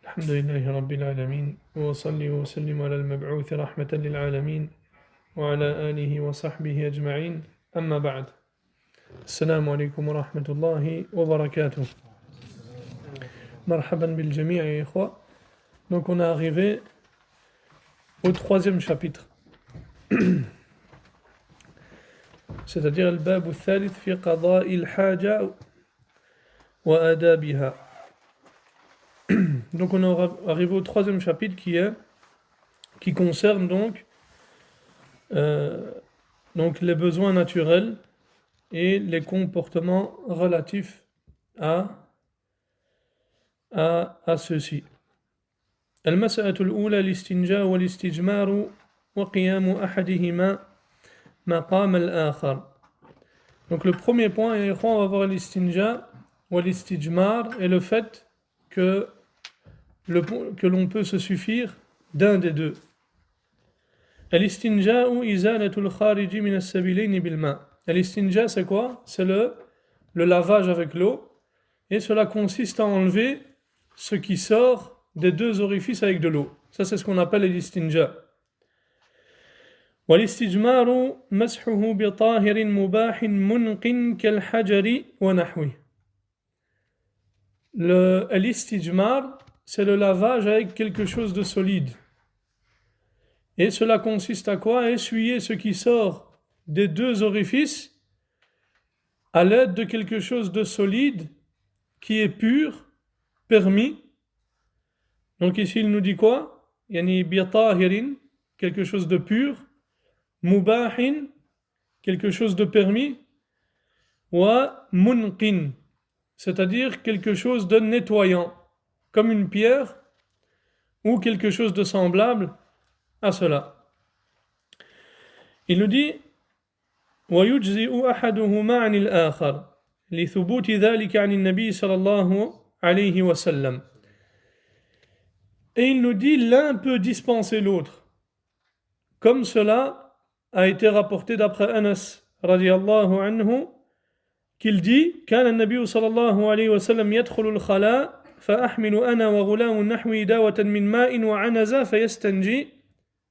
الحمد لله رب العالمين وصلي وسلم على المبعوث رحمة للعالمين وعلى آله وصحبه أجمعين أما بعد السلام عليكم ورحمة الله وبركاته مرحبا بالجميع يا إخوة. Donc on est arrivé au troisième chapitre c'est-à-dire الباب الثالث في قضاء الحاجة وآدابها. Donc on est arrivé au troisième chapitre qui concerne donc les besoins naturels et les comportements relatifs à ceux-ci. المسألة الأولى الاستنجاء والاستجمار وقيام أحدهما مقام الآخر. Donc le premier point, on va voir l'istinja ou l'istijmar et le fait que l'on peut se suffire d'un des deux. Al-istinja'u izalatul khariji min as-sabilayn bil ma'. Al-istinja c'est quoi? C'est le lavage avec l'eau et cela consiste à enlever ce qui sort des deux orifices avec de l'eau. Ça c'est ce qu'on appelle l'istinja. Wal-istijmaru mashuhu bi tahirin mubahin munqin kal hajari wa nahwi. L'istijmar c'est le lavage avec quelque chose de solide. Et cela consiste à quoi? À essuyer ce qui sort des deux orifices à l'aide de quelque chose de solide qui est pur, permis. Donc ici il nous dit quoi? Yani bitahirin, quelque chose de pur, mubahin, quelque chose de permis, wa munqin, c'est-à-dire quelque chose de nettoyant, comme une pierre ou quelque chose de semblable à cela. Il nous dit ويجزئ أحدهما عن الآخر لثبوت ذلك عن النبي صلى الله عليه وسلم. Et il nous dit l'un peut dispenser l'autre, comme cela a été rapporté d'après Anas radiyallahu anhu qu'il dit كان النبي صلى الله عليه وسلم يدخل الخلاء فأحمل أنا وغلام نحوي داوة من ماء وعنزة فيستنجي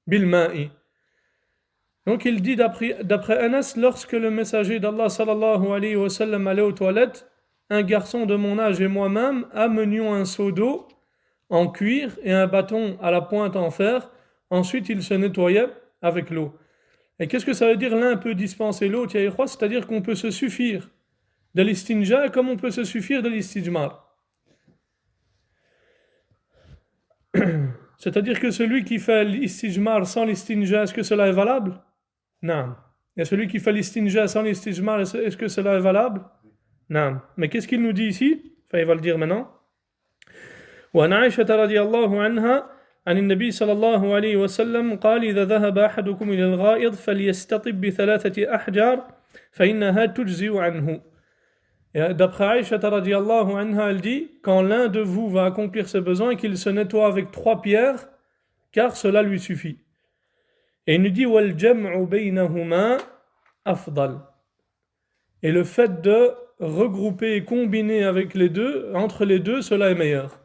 بالماء. Donc il dit d'après Anas, lorsque le messager d'Allah sallallahu alayhi wa sallam allait aux toilettes, un garçon de mon âge et moi-même amenions un seau d'eau en cuir et un bâton à la pointe en fer. Ensuite il se nettoyait avec l'eau. Et qu'est-ce que ça veut dire l'un peut dispenser l'autre? C'est-à-dire qu'on peut se suffire de l'istinja comme on peut se suffire de l'istijmar. C'est-à-dire que celui qui fait l'istijmar sans l'istinja, est-ce que cela est valable? Non. Et celui qui fait l'istinja sans l'istijmar, est-ce que cela est valable? Non. Mais qu'est-ce qu'il nous dit ici? Enfin, il va le dire maintenant. وعن عائشة رضي الله عنها عن النبي صلى الله عليه وسلم قال إذا ذهب أحدكم إلى الغائط فليستطب بثلاثة أحجار فإنها تجزئ عنه. Et d'après Aïcha radiyallahu anha, elle dit quand l'un de vous va accomplir ses besoins, qu'il se nettoie avec 3 pierres, car cela lui suffit. Et il nous dit wal jam'u baynahuma afdal. Et le fait de regrouper et combiner avec les deux, entre les deux, cela est meilleur.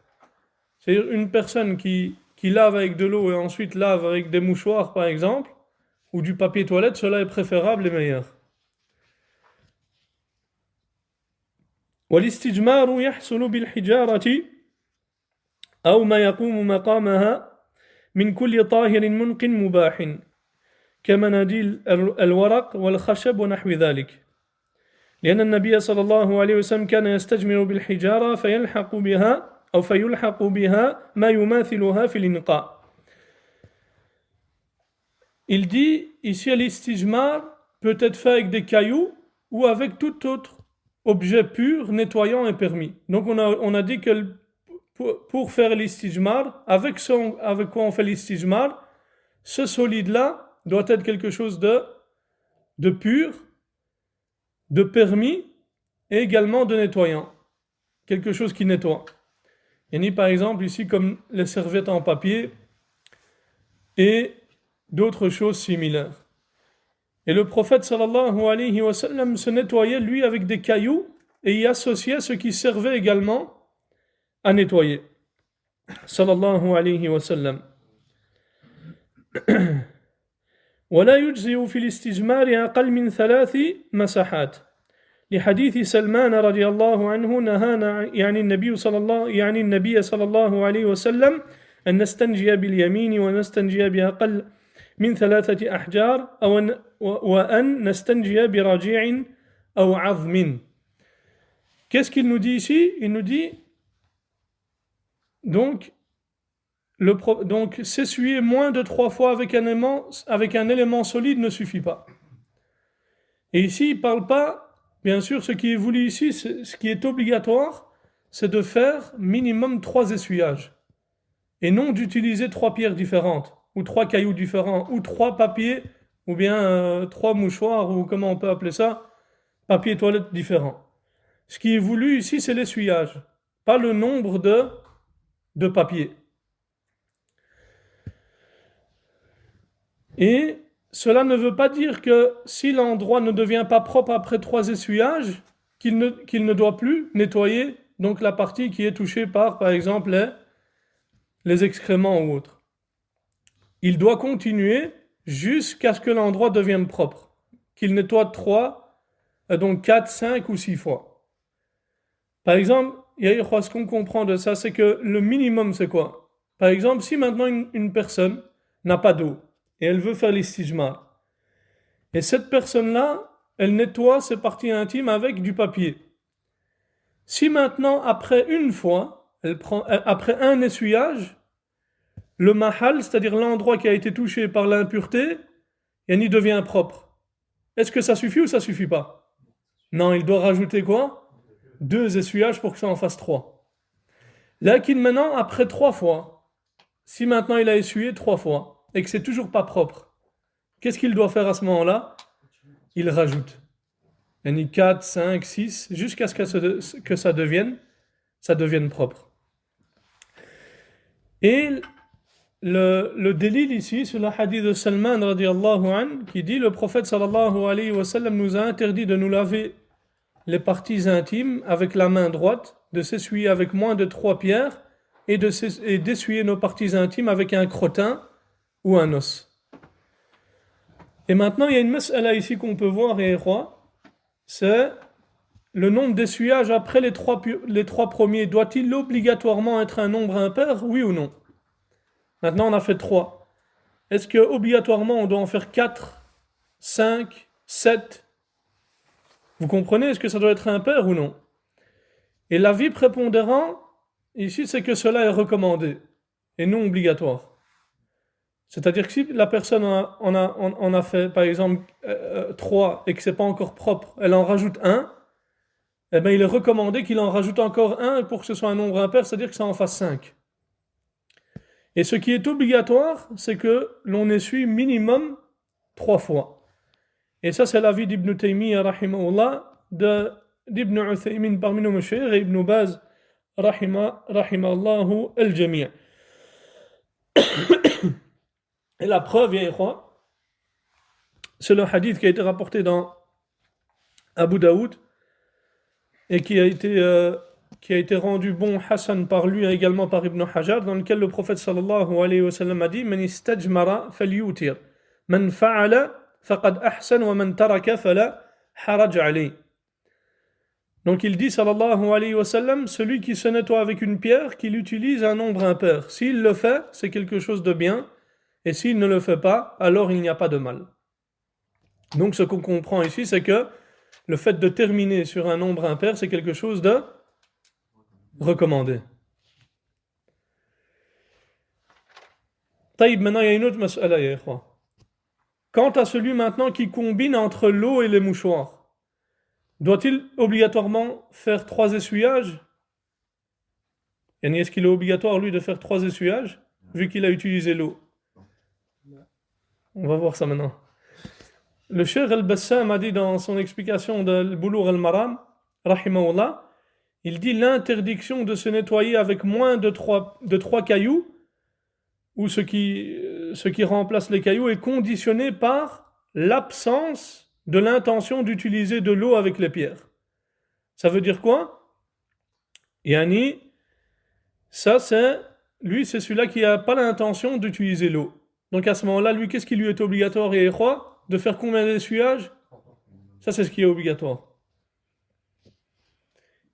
C'est-à-dire une personne qui lave avec de l'eau et ensuite lave avec des mouchoirs par exemple, ou du papier toilette, cela est préférable et meilleur. والاستجمار يحصل بالحجارة أو ما يقوم مقامها من كل طاهر منق مباح كمناديل الورق والخشب ونحو ذلك لأن النبي صلى الله عليه وسلم كان يستجمر بالحجارة فيلحق بها ما يماثلها في الإنقاء. Il dit ici l'istijmar peut être fait avec des cailloux ou avec tout autre objet pur, nettoyant et permis. Donc on a dit que pour faire l'istijmar, avec quoi on fait l'istijmar, ce solide-là doit être quelque chose de pur, de permis et également de nettoyant. Quelque chose qui nettoie. Et ni par exemple ici comme les serviettes en papier et d'autres choses similaires. Et le prophète sallallahu alayhi wa sallam se nettoyait lui avec des cailloux et y associait ce qui servait également à nettoyer. sallallahu alayhi wa sallam. ولا يجزئ في الاستجمار أقل من 3 مسحات لحديث سلمان رضي الله عنه نهانا يعني النبي صلى الله عليه وسلم أن نستنجي باليمين ونستنجي بأقل من 3 أحجار وأن نستنجي برجيع أو عظم. Qu'est-ce qu'il nous dit ici? Il nous dit donc s'essuyer moins de 3 fois avec un élément solide ne suffit pas. Et ici, il ne parle pas, bien sûr, ce qui est voulu ici, ce qui est obligatoire, c'est de faire minimum 3 essuyages. Et non d'utiliser 3 pierres différentes, ou 3 cailloux différents, ou 3 papiers, ou bien 3 mouchoirs, ou comment on peut appeler ça, papier toilette différents. Ce qui est voulu ici, c'est l'essuyage, pas le nombre de papiers. Et cela ne veut pas dire que si l'endroit ne devient pas propre après 3 essuyages, qu'il ne doit plus nettoyer donc la partie qui est touchée par exemple, les excréments ou autres. Il doit continuer jusqu'à ce que l'endroit devienne propre, qu'il nettoie 4, 5 ou 6 fois. Par exemple, ce qu'on comprend de ça, c'est que le minimum, c'est quoi? Par exemple, si maintenant une personne n'a pas d'eau, et elle veut faire l'istijmar. Et cette personne-là, elle nettoie ses parties intimes avec du papier. Si maintenant, après une fois, après un essuyage, le mahal, c'est-à-dire l'endroit qui a été touché par l'impureté, il devient propre. Est-ce que ça suffit ou ça suffit pas? Non, il doit rajouter quoi? 2 essuyages pour que ça en fasse 3. Là, maintenant, après 3 fois, si maintenant il a essuyé 3 fois, et que c'est toujours pas propre, qu'est-ce qu'il doit faire à ce moment-là? Il rajoute. Il y a 4, 5, 6, jusqu'à ce que ça devienne propre. Et le délil ici, sur le hadith de Salman radiallahu anhu, qui dit, le prophète sallallahu alayhi wa sallam nous a interdit de nous laver les parties intimes avec la main droite, de s'essuyer avec moins de 3 pierres, et d'essuyer nos parties intimes avec un crottin ou un os. Et maintenant, il y a une mas'ala ici qu'on peut voir, c'est le nombre d'essuyages après les 3 premiers. Doit-il obligatoirement être un nombre impair, oui ou non? Maintenant, on a fait 3. Est-ce que obligatoirement on doit en faire 4, 5, 7? Vous comprenez? Est-ce que ça doit être impair ou non? Et l'avis prépondérant ici, c'est que cela est recommandé et non obligatoire. C'est-à-dire que si la personne en a fait, par exemple, 3 et que ce n'est pas encore propre, elle en rajoute 1, eh bien il est recommandé qu'il en rajoute encore 1 pour que ce soit un nombre impair, c'est-à-dire que ça en fasse 5. Et ce qui est obligatoire, c'est que l'on essuie minimum 3 fois. Et ça, c'est l'avis d'Ibn Taymiyyah, rahimahullah, d'Ibn Uthaymin parmi nos mashayikh, et Ibn Baz, rahimahullahu al-jami'. Et la preuve, c'est le hadith qui a été rapporté dans Abu Daoud et qui a été rendu bon Hassan par lui et également par Ibn Hajar, dans lequel le prophète sallallahu alayhi wa sallam a dit: Man istajmara falyutir, man fa'ala faqad ahsan wa man taraka fala haraj alayh. Donc il dit sallallahu alayhi wa sallam, celui qui se nettoie avec une pierre, qu'il utilise un nombre impair. S'il le fait, c'est quelque chose de bien. Et s'il ne le fait pas, alors il n'y a pas de mal. Donc ce qu'on comprend ici, c'est que le fait de terminer sur un nombre impair, c'est quelque chose de recommandé. Taïb, maintenant il y a une autre mas'ala, ya ikhwa. Quant à celui maintenant qui combine entre l'eau et les mouchoirs, doit-il obligatoirement faire 3 essuyages? Est-ce qu'il est obligatoire, lui, de faire 3 essuyages, vu qu'il a utilisé l'eau? On va voir ça maintenant. Le Cheikh al-Bassam a dit dans son explication de Boulough al-Maram, rahimahullah, il dit l'interdiction de se nettoyer avec moins de 3 cailloux, ou ce qui remplace les cailloux, est conditionné par l'absence de l'intention d'utiliser de l'eau avec les pierres. Ça veut dire quoi? Yani, ça c'est lui, c'est celui-là qui n'a pas l'intention d'utiliser l'eau. Donc à ce moment-là, lui, qu'est-ce qui lui est obligatoire et quoi? De faire combien d'essuyages? Ça, c'est ce qui est obligatoire.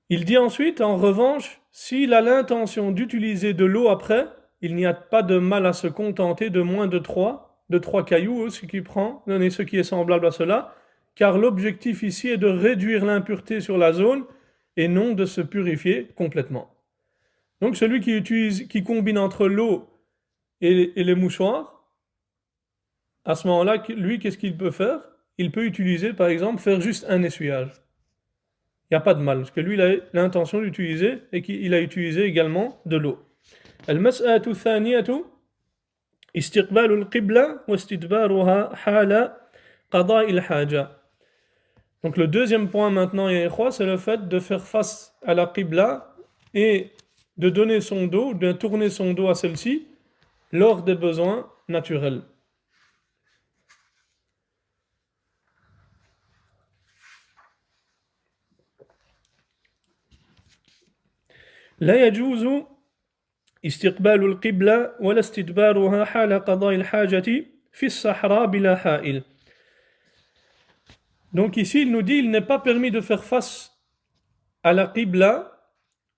Il dit ensuite, en revanche, s'il a l'intention d'utiliser de l'eau après, il n'y a pas de mal à se contenter de moins de trois cailloux, ce qui prend, ce qui est semblable à cela, car l'objectif ici est de réduire l'impureté sur la zone et non de se purifier complètement. Donc celui qui combine entre l'eau et les mouchoirs, à ce moment-là, lui, qu'est-ce qu'il peut faire? Il peut utiliser, par exemple, faire juste un essuyage. Il n'y a pas de mal, parce que lui, il a l'intention d'utiliser et qu'il a utilisé également de l'eau. المسألة الثانية استقبال القبلة واستدبارها حال قضاء الحاجة. Donc le deuxième point maintenant, ya ikhwa, c'est le fait de faire face à la qibla et de donner son dos, de tourner son dos à celle-ci lors des besoins naturels. لا يجوز استقبال القبلة ولا استدبارها حال قضاء الحاجة في الصحراء بلا حائل. Donc ici, il nous dit il n'est pas permis de faire face à la qibla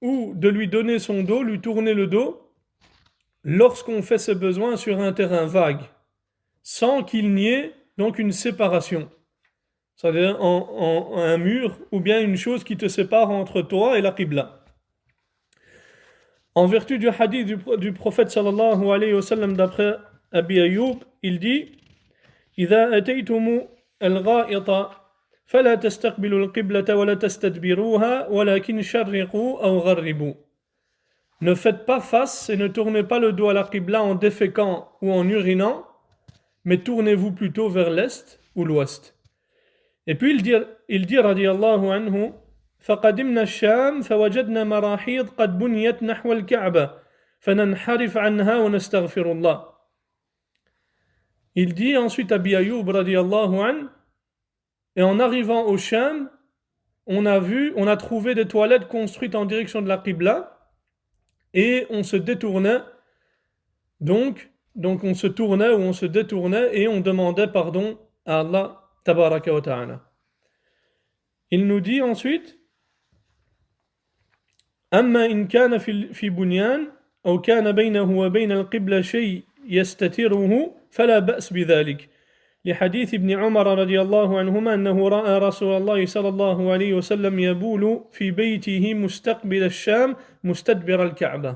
ou de lui donner son dos, lui tourner le dos lorsqu'on fait ses besoins sur un terrain vague, sans qu'il n'y ait donc une séparation. C'est-à-dire un mur ou bien une chose qui te sépare entre toi et la qibla. En vertu du hadith du prophète sallallahu alayhi wa sallam d'après Abi Ayyub, il dit إذا أتيتم الغائط فلا تستقبلوا القبلة ولا تستدبروها ولكن شرقوا أو غربوا. Ne faites pas face et ne tournez pas le dos à la qibla en déféquant ou en urinant, mais tournez-vous plutôt vers l'est ou l'ouest. Et puis il dit radiyallahu anhu فقدمنا الشام فوجدنا مراحيض قد بنيت نحو الكعبة فننحرف عنها ونستغفر الله. Il dit ensuite à Abi Ayyub radiyallahu anhu, et en arrivant au Sham, on a trouvé des toilettes construites en direction de la Qibla et on se détournait, donc on se tournait ou on se détournait et on demandait pardon à Allah tabaraka wa ta'ala. Il nous dit ensuite أما إن كان في بنيان أو كان بينه وبين القبلة شيء يستتره فلا بأس بذلك لحديث ابن عمر رضي الله عنهما أنه رأى رسول الله صلى الله عليه وسلم يبول في بيته مستقبل الشام مستدبر الكعبة.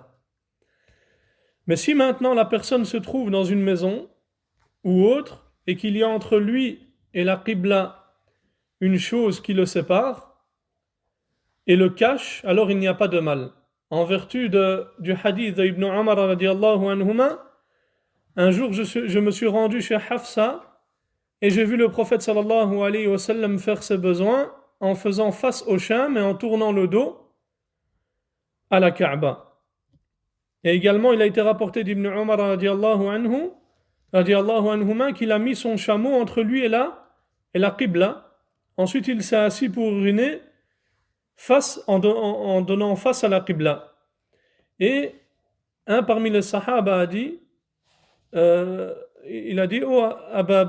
Mais si maintenant la personne se trouve dans une maison ou autre et qu'il y a entre lui et la qibla une chose qui le sépare et le cache, alors il n'y a pas de mal. En vertu du hadith d'Ibn Umar radiallahu anhuma, un jour je me suis rendu chez Hafsa et j'ai vu le prophète sallallahu alayhi wa sallam faire ses besoins en faisant face au Sham et en tournant le dos à la Kaaba. Et également il a été rapporté d'Ibn Umar radiallahu anhuma qu'il a mis son chameau entre lui et la Qibla. Ensuite il s'est assis pour uriner en donnant face à la Qibla. Et un parmi les Sahaba a dit, il a dit, oh Aba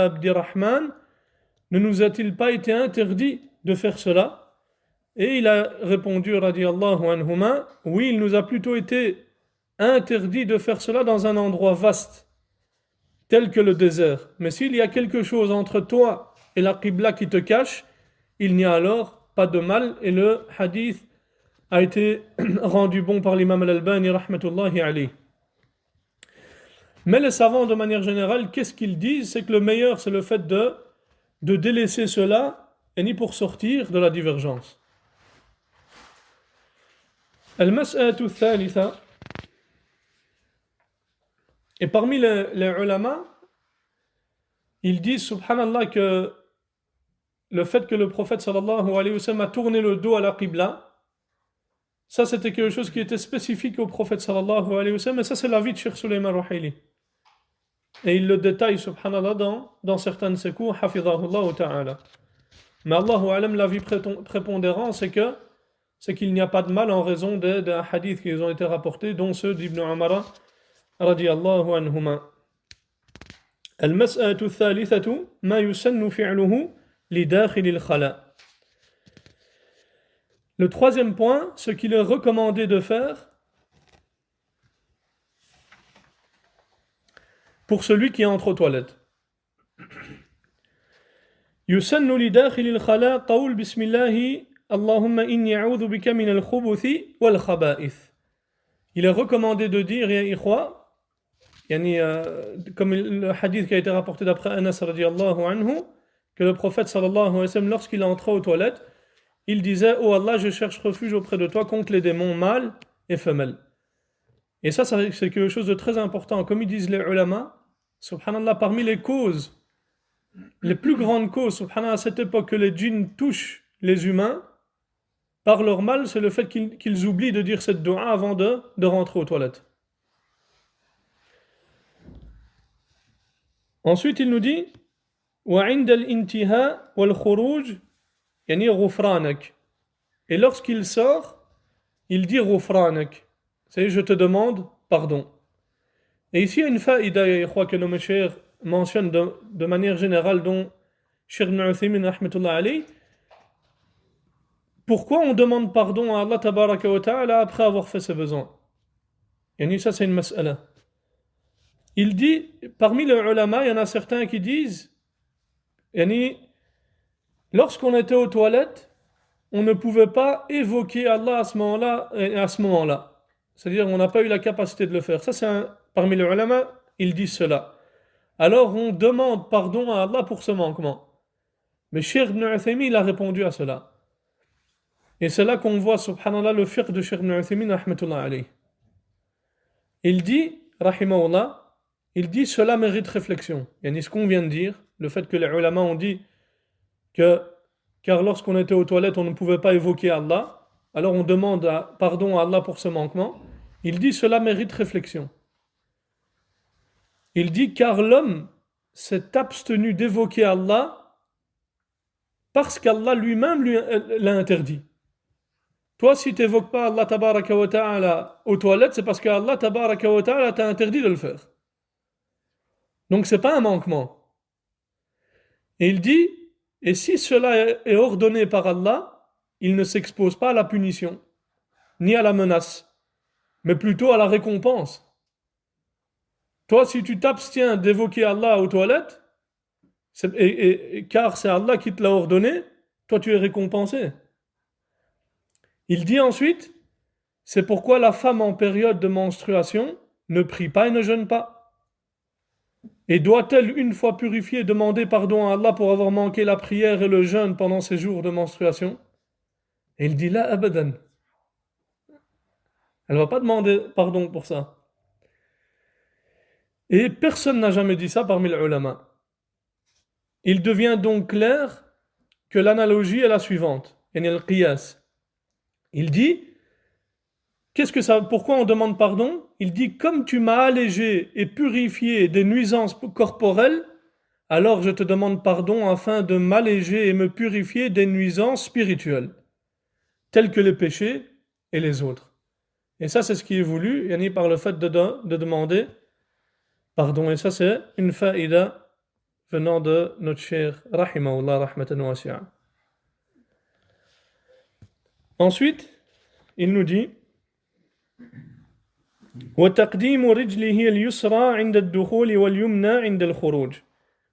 Abdirrahman, ne nous a-t-il pas été interdit de faire cela? Et il a répondu, radiyallahu anhuma, oui, il nous a plutôt été interdit de faire cela dans un endroit vaste, tel que le désert. Mais s'il y a quelque chose entre toi et la Qibla qui te cache, il n'y a alors pas de mal, et le hadith a été rendu bon par l'imam al-Albani rahmatullahi alayhi. Mais les savants de manière générale, qu'est-ce qu'ils disent? C'est que le meilleur c'est le fait de délaisser cela et ni pour sortir de la divergence. Al-mas'alatu al-thalitha, et parmi les ulama, ils disent subhanallah que le fait que le prophète sallallahu alayhi wa sallam a tourné le dos à la qibla, ça c'était quelque chose qui était spécifique au prophète sallallahu alayhi wa sallam, et ça c'est l'avis de Cheikh Sulayman Ruhaili. Et il le détaille subhanallah dans certains de ses cours, hafidhahullah ta'ala. Mais Allahu alam, l'avis prépondérant c'est que c'est qu'il n'y a pas de mal en raison d'un hadith qui ont été rapportés, dont ceux d'Ibn Umar radiyallahu anhuma. المسألة الثالثة ما يسن فعله لداخل الخلاء. Le troisième point, ce qu'il est recommandé de faire pour celui qui entre aux toilettes. يسن لداخل الخلاء قول بسم الله اللهم إني أعوذ بك من الخبث والخبائث. Il est recommandé de dire, ya ikhwa, comme le hadith qui a été rapporté d'après Anas radiyallahu anhu, que le prophète sallallahu alayhi wa sallam, lorsqu'il entrait aux toilettes, il disait: Oh Allah, je cherche refuge auprès de toi contre les démons mâles et femelles. Et ça, c'est quelque chose de très important. Comme ils disent les ulama, subhanallah, parmi les causes, les plus grandes causes, subhanallah, à cette époque que les djinns touchent les humains, par leur mal, c'est le fait qu'ils oublient de dire cette dua avant de rentrer aux toilettes. Ensuite, il nous dit وعند الانتهاء والخروج يعني غفرانك. Et lorsqu'il sort, il dit غفرانك. C'est je te demande pardon. Et ici, il y a une faïda, je crois que nos meshayikh mentionnent de manière générale, dont Cheikh Ibn Uthaymin rahmatullah alayh. Pourquoi on demande pardon à Allah tabaraka wa ta'ala après avoir fait ses besoins? Yani ça, c'est une mas'ala. Il dit, parmi les ulama, il y en a certains qui disent, lorsqu'on était aux toilettes, on ne pouvait pas évoquer Allah à ce moment-là et à ce moment-là. C'est-à-dire, on n'a pas eu la capacité de le faire. Ça, parmi les ulama, ils disent cela. Alors, on demande pardon à Allah pour ce manquement. Mais Cheikh Ibn Uthaymin, il a répondu à cela. Et c'est là qu'on voit, subhanallah, le fiqh de Cheikh Ibn Uthaymin, rahmatullah alayh. Il dit, rahimahullah, cela mérite réflexion. Yani ce qu'on vient de dire, le fait que les ulama ont dit que, car lorsqu'on était aux toilettes, on ne pouvait pas évoquer Allah, alors on demande pardon à Allah pour ce manquement. Il dit, cela mérite réflexion. Il dit, car l'homme s'est abstenu d'évoquer Allah parce qu'Allah lui-même l'a interdit. Toi, si tu n'évoques pas Allah tabaraka wa ta'ala aux toilettes, c'est parce qu'Allah tabaraka wa ta'ala t'a interdit de le faire. Donc ce n'est pas un manquement. Et il dit, et si cela est ordonné par Allah, il ne s'expose pas à la punition, ni à la menace, mais plutôt à la récompense. Toi, si tu t'abstiens d'évoquer Allah aux toilettes, car c'est Allah qui te l'a ordonné, toi tu es récompensé. Il dit ensuite, c'est pourquoi la femme en période de menstruation ne prie pas et ne jeûne pas. Et doit-elle, une fois purifiée, demander pardon à Allah pour avoir manqué la prière et le jeûne pendant ses jours de menstruation? Et il dit là, abadan. Elle ne va pas demander pardon pour ça. Et personne n'a jamais dit ça parmi les ulama. Il devient donc clair que l'analogie est la suivante. Yani al-qiyas. Il dit, pourquoi on demande pardon? Il dit, comme tu m'as allégé et purifié des nuisances corporelles, alors je te demande pardon afin de m'alléger et me purifier des nuisances spirituelles, telles que les péchés et les autres. Et ça, c'est ce qui est voulu, par le fait de demander pardon. Et ça, c'est une faïda venant de notre cher rahimahullah rahmatan wasi'a. Ensuite, il nous dit وتقديم رجله اليسرى عند الدخول واليمنى عند الخروج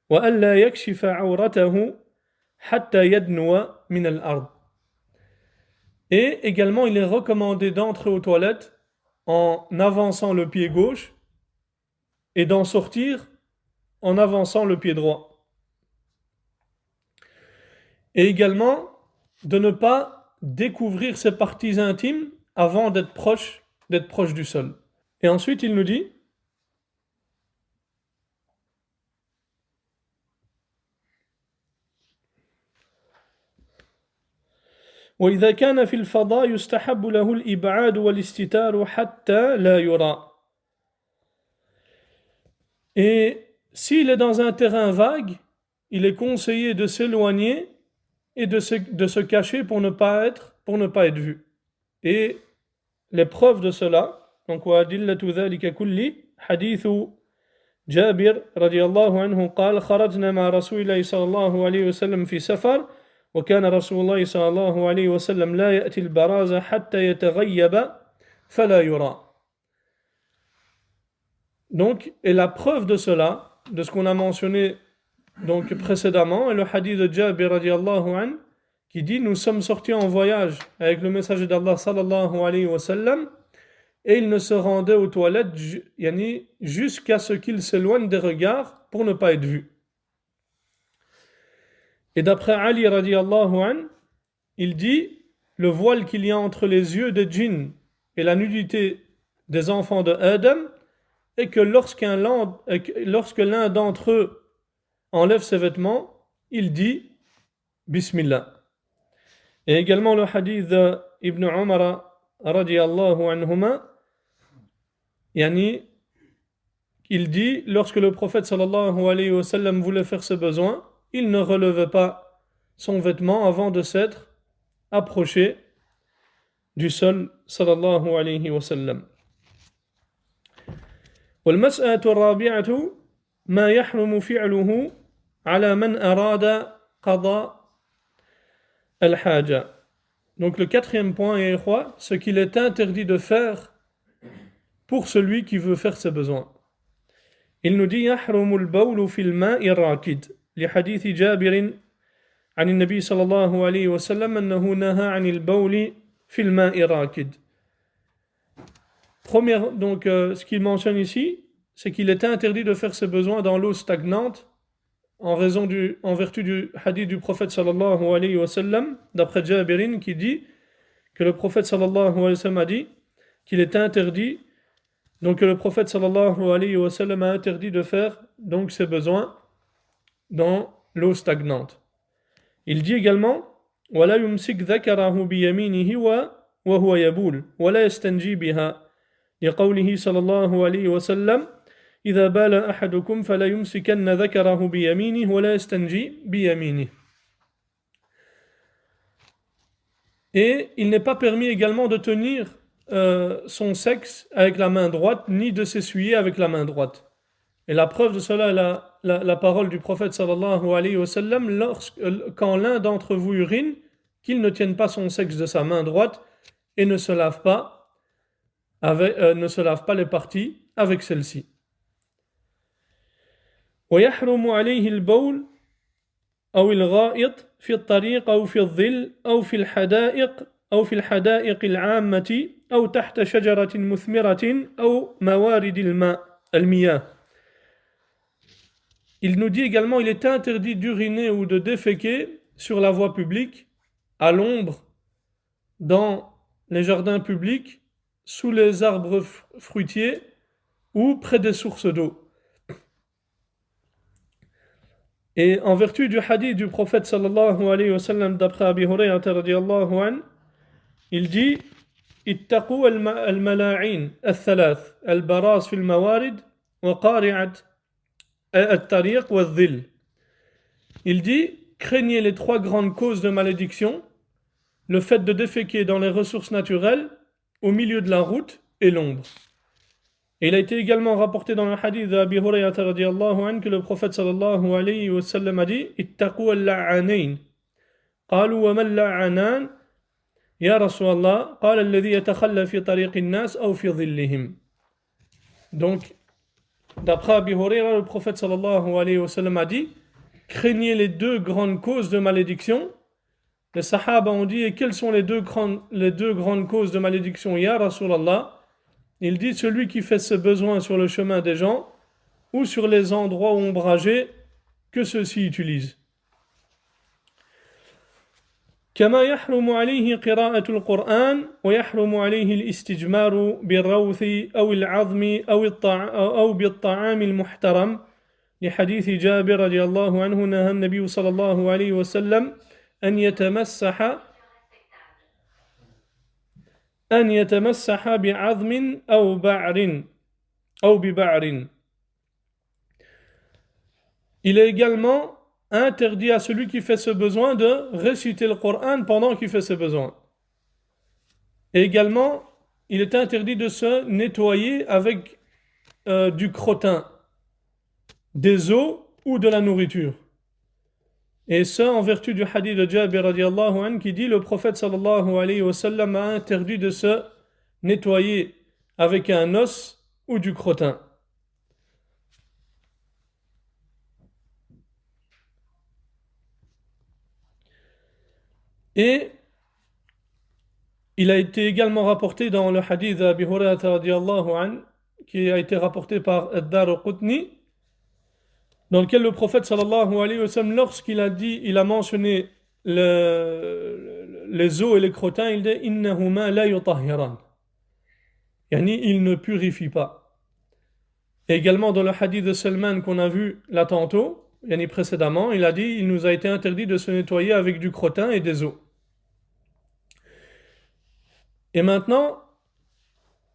وألا يكشف عورته حتى يدنو من الأرض. Et également, il est recommandé d'entrer aux toilettes en avançant le pied gauche et d'en sortir en avançant le pied droit. Et également, de ne pas découvrir ses parties intimes avant d'être proche du sol. Et ensuite, il nous dit وإذا كان في الفضاء يستحب له الإبعاد والاستتار حتى لا يرى. Et s'il est dans un terrain vague, il est conseillé de s'éloigner et de se cacher pour ne pas être vu. Et les preuves de cela, donc وأدلة ذلك كله حديث جابر رضي الله عنه قال خرجنا مع رسول الله صلى الله عليه وسلم في سفر وكان رسول الله صلى الله عليه وسلم لا يأتي البراز حتى يتغيب فلا يرى. Donc, et la preuve de cela, de ce qu'on a mentionné donc précédemment, est le hadith de Jabir radiallahu anhu qui dit nous sommes sortis en voyage avec le messager d'Allah sallallahu alayhi wa sallam et il ne se rendait aux toilettes jusqu'à ce qu'il s'éloigne des regards pour ne pas être vu. Et d'après Ali radiallahu anhu, il dit le voile qu'il y a entre les yeux des djinns et la nudité des enfants de Adam est que lorsque l'un d'entre eux enlève ses vêtements, il dit Bismillah. Et également le hadith d'Ibn Umar radiallahu anhuma, il dit lorsque le prophète sallallahu alayhi wa sallam voulait faire ses besoins, il ne relevait pas son vêtement avant de s'être approché du sol sallallahu alayhi wa sallam. والمسألة الرابعة ما يحرم فعله على من أراد قضاء الحاجة. Donc le quatrième point, ce qu'il est interdit de faire pour celui qui veut faire ses besoins. Il nous dit يحرم البول في الماء الراكد لحديث جابر عن النبي صلى الله عليه وسلم أنه نهى عن البول في الماء الراكد. Donc, ce qu'il mentionne ici, c'est qu'il est interdit de faire ses besoins dans l'eau stagnante en vertu du hadith du prophète sallallahu alayhi wa sallam, d'après Jabirin qui dit que le prophète sallallahu alayhi wa sallam a dit qu'il est interdit, donc que le prophète sallallahu alayhi wa sallam a interdit de faire donc ses besoins dans l'eau stagnante. Il dit également ولا يمسك ذكره بيمينه وهو يبول ولا يستنجي بها لقوله صلى الله عليه وسلم إذا بال أحدكم فلا يمسكن ذكره بيمينه ولا يستنجي بيمينه. Et il n'est pas permis également de tenir son sexe avec la main droite, ni de s'essuyer avec la main droite. Et la preuve de cela est la parole du prophète sallallahu alayhi wa sallam quand l'un d'entre vous urine, qu'il ne tienne pas son sexe de sa main droite et ne se lave pas les parties avec celle-ci. ويحرم عليه البول أو الغائط في الطريق أو في الظل أو في الحدائق العامة أو تحت شجرة مثمرة أو موارد المياه. Il nous dit également il est interdit d'uriner ou de déféquer sur la voie publique, à l'ombre, dans les jardins publics, sous les arbres fruitiers ou près des sources d'eau. Et en vertu du hadith du prophète sallallahu alayhi wa sallam d'après Abi Hurayra radiyallahu anhu, il dit ittaqu al-mala'in al-thalath al-baras fi al-mawarid wa qari'at al-tariq wa al-dhil. Il dit craignez les trois grandes causes de malédiction, le fait de déféquer dans les ressources naturelles, au milieu de la route et l'ombre. Et il a été également rapporté dans le hadith d'Abi Hurayra radiyallahu anhu que le prophète sallallahu alayhi wa sallam a dit ittaqu al-la'anayn. qalu wa man la'anan ya Rasulallah qala alladhi yatakhalla fi tariq an-nas aw fi dhillihim. Donc d'après Abi Hurayra, le prophète sallallahu alayhi wa sallam a dit craignez les deux grandes causes de malédiction. Les sahaba ont dit et quelles sont les deux grandes causes de malédiction ya Rasulallah? Il dit celui qui fait ses besoins sur le chemin des gens ou sur les endroits ombragés que ceux-ci utilisent. كما يحرم عليه قراءة القرآن ويحرم عليه الاستجمار بالروث أو العظم أو بالطعام المحترم لحديث جابر رضي الله عنه نهى النبي صلى الله عليه وسلم أن يتمسح بعظم أو بعر أو ببعر. Il est également interdit à celui qui fait ce besoin de réciter le Coran pendant qu'il fait ses besoins. Et également, il est interdit de se nettoyer avec du crottin, des os ou de la nourriture. Et ça en vertu du hadith de Jabir radiallahu anhu qui dit le prophète sallallahu alayhi wa sallam a interdit de se nettoyer avec un os ou du crottin. Et il a été également rapporté dans le hadith d'Abi Hurayrata radiallahu anhu qui a été rapporté par Ad-Daraqutni dans lequel le prophète sallallahu alayhi wa sallam lorsqu'il a dit, il a mentionné les os et les crottins, il dit innahuma la yutahhiran. Yani, il ne purifie pas. Et également dans le hadith de Salman qu'on a vu là tantôt, yani précédemment, il a dit il nous a été interdit de se nettoyer avec du crottin et des os. Et maintenant,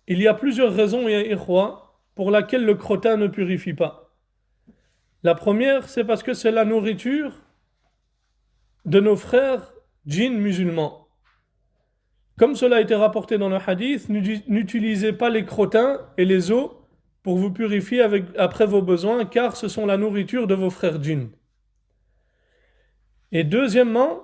il y a plusieurs raisons, ya ikhwa, pour laquelle le crottin ne purifie pas. La première, c'est parce que c'est la nourriture de nos frères djinns musulmans. Comme cela a été rapporté dans le hadith, n'utilisez pas les crottins et les os pour vous purifier après vos besoins, car ce sont la nourriture de vos frères djinns. Et deuxièmement,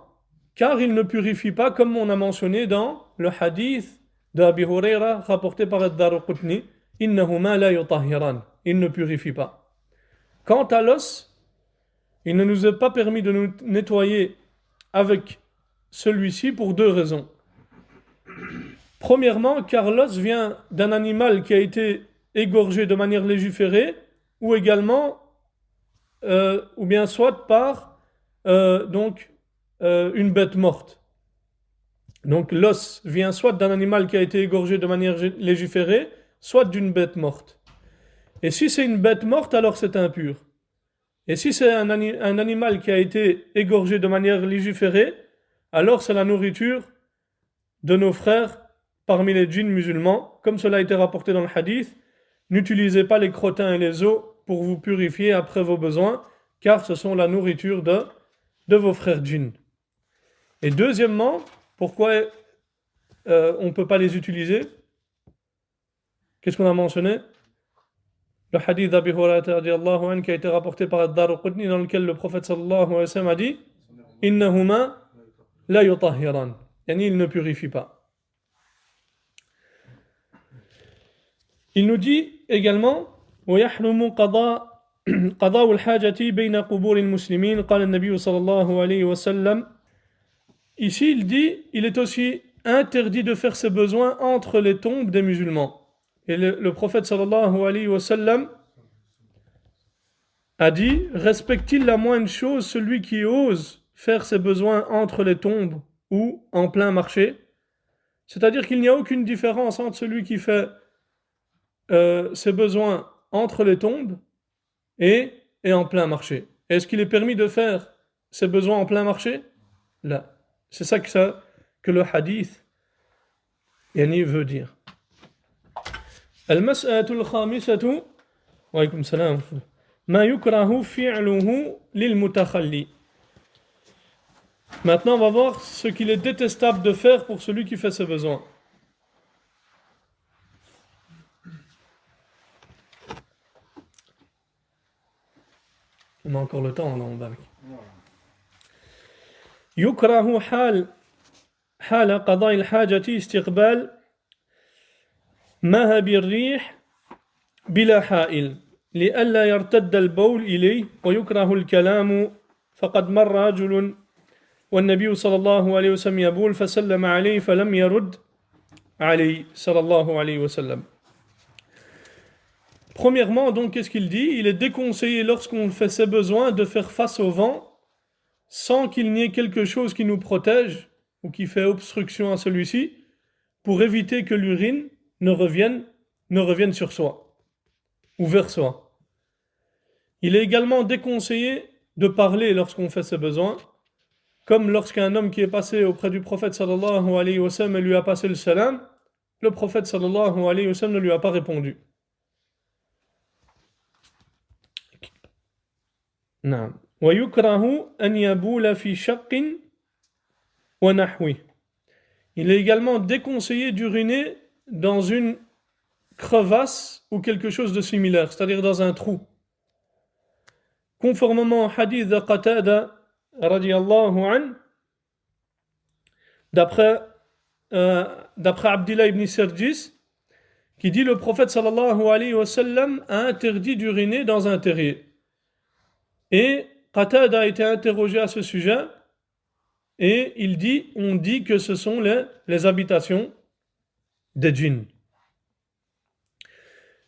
car ils ne purifient pas, comme on a mentionné dans le hadith d'Abi Huraira rapporté par Ad-Daraqutni, innahuma la yutahhiran. Ils ne purifient pas. Quant à l'os, il ne nous est pas permis de nous nettoyer avec celui-ci pour deux raisons. Premièrement, car l'os vient d'un animal qui a été égorgé de manière légiférée, ou également, ou bien soit par une bête morte. Donc l'os vient soit d'un animal qui a été égorgé de manière légiférée, soit d'une bête morte. Et si c'est une bête morte, alors c'est impur. Et si c'est un animal qui a été égorgé de manière légiférée, alors c'est la nourriture de nos frères parmi les djinns musulmans, comme cela a été rapporté dans le hadith. N'utilisez pas les crottins et les os pour vous purifier après vos besoins, car ce sont la nourriture de vos frères djinns. Et deuxièmement, pourquoi on ne peut pas les utiliser? Qu'est-ce qu'on a mentionné? Le hadith d'Abi Hurayrata radiallahu anhu qui a été rapporté par Ad-Daraqutni dans lequel le prophète sallallahu alayhi wa sallam a dit innahuma la yutahhiran. Yani il ne purifie pas. Il nous dit également ويحرم قضاء الحاجة بين قبور المسلمين قال النبي صلى الله عليه وسلم. Ici il dit il est aussi interdit de faire ses besoins entre les tombes des musulmans. Et le prophète sallallahu alayhi wa sallam a dit respecte-t-il la moindre chose celui qui ose faire ses besoins entre les tombes ou en plein marché? C'est-à-dire qu'il n'y a aucune différence entre celui qui fait ses besoins entre les tombes et en plein marché. Est-ce qu'il est permis de faire ses besoins en plein marché? Là. C'est ça que le hadith yani veut dire. المسألة الخامسة وعليكم السلام ما يكره فعله للمتخلي. Maintenant on va voir ce qu'il est détestable de faire pour celui qui fait ses besoins. On a encore le temps là en bas. يكره حال قضاء الحاجة استقبال مهب الريح بلا حائل لئلا يرتد البول إليه ويكره الكلام فقد مر رجل والنبي صلى الله عليه وسلم يبول فسلم عليه فلم يرد عليه صلى الله عليه وسلم. Premièrement, donc, qu'est-ce qu'il dit? Il est déconseillé lorsqu'on fait ses besoins de faire face au vent sans qu'il n'y ait quelque chose qui nous protège ou qui fait obstruction à celui-ci pour éviter que l'urine ne revienne sur soi ou vers soi. Il est également déconseillé de parler lorsqu'on fait ses besoins, comme lorsqu'un homme qui est passé auprès du prophète sallallahu alayhi wa sallam et lui a passé le salam, le prophète sallallahu alayhi wa sallam ne lui a pas répondu. نعم ويكره أن يبول في شق ونحوه. Il est également déconseillé d'uriner dans une crevasse ou quelque chose de similaire, c'est-à-dire dans un trou. Conformément au hadith de Qatada radiyallahu anhu, d'après Abdullah ibn Serjis, qui dit le prophète sallallahu alayhi wa sallam a interdit d'uriner dans un terrier. Et Qatada a été interrogé à ce sujet et on dit que ce sont les habitations des djinns.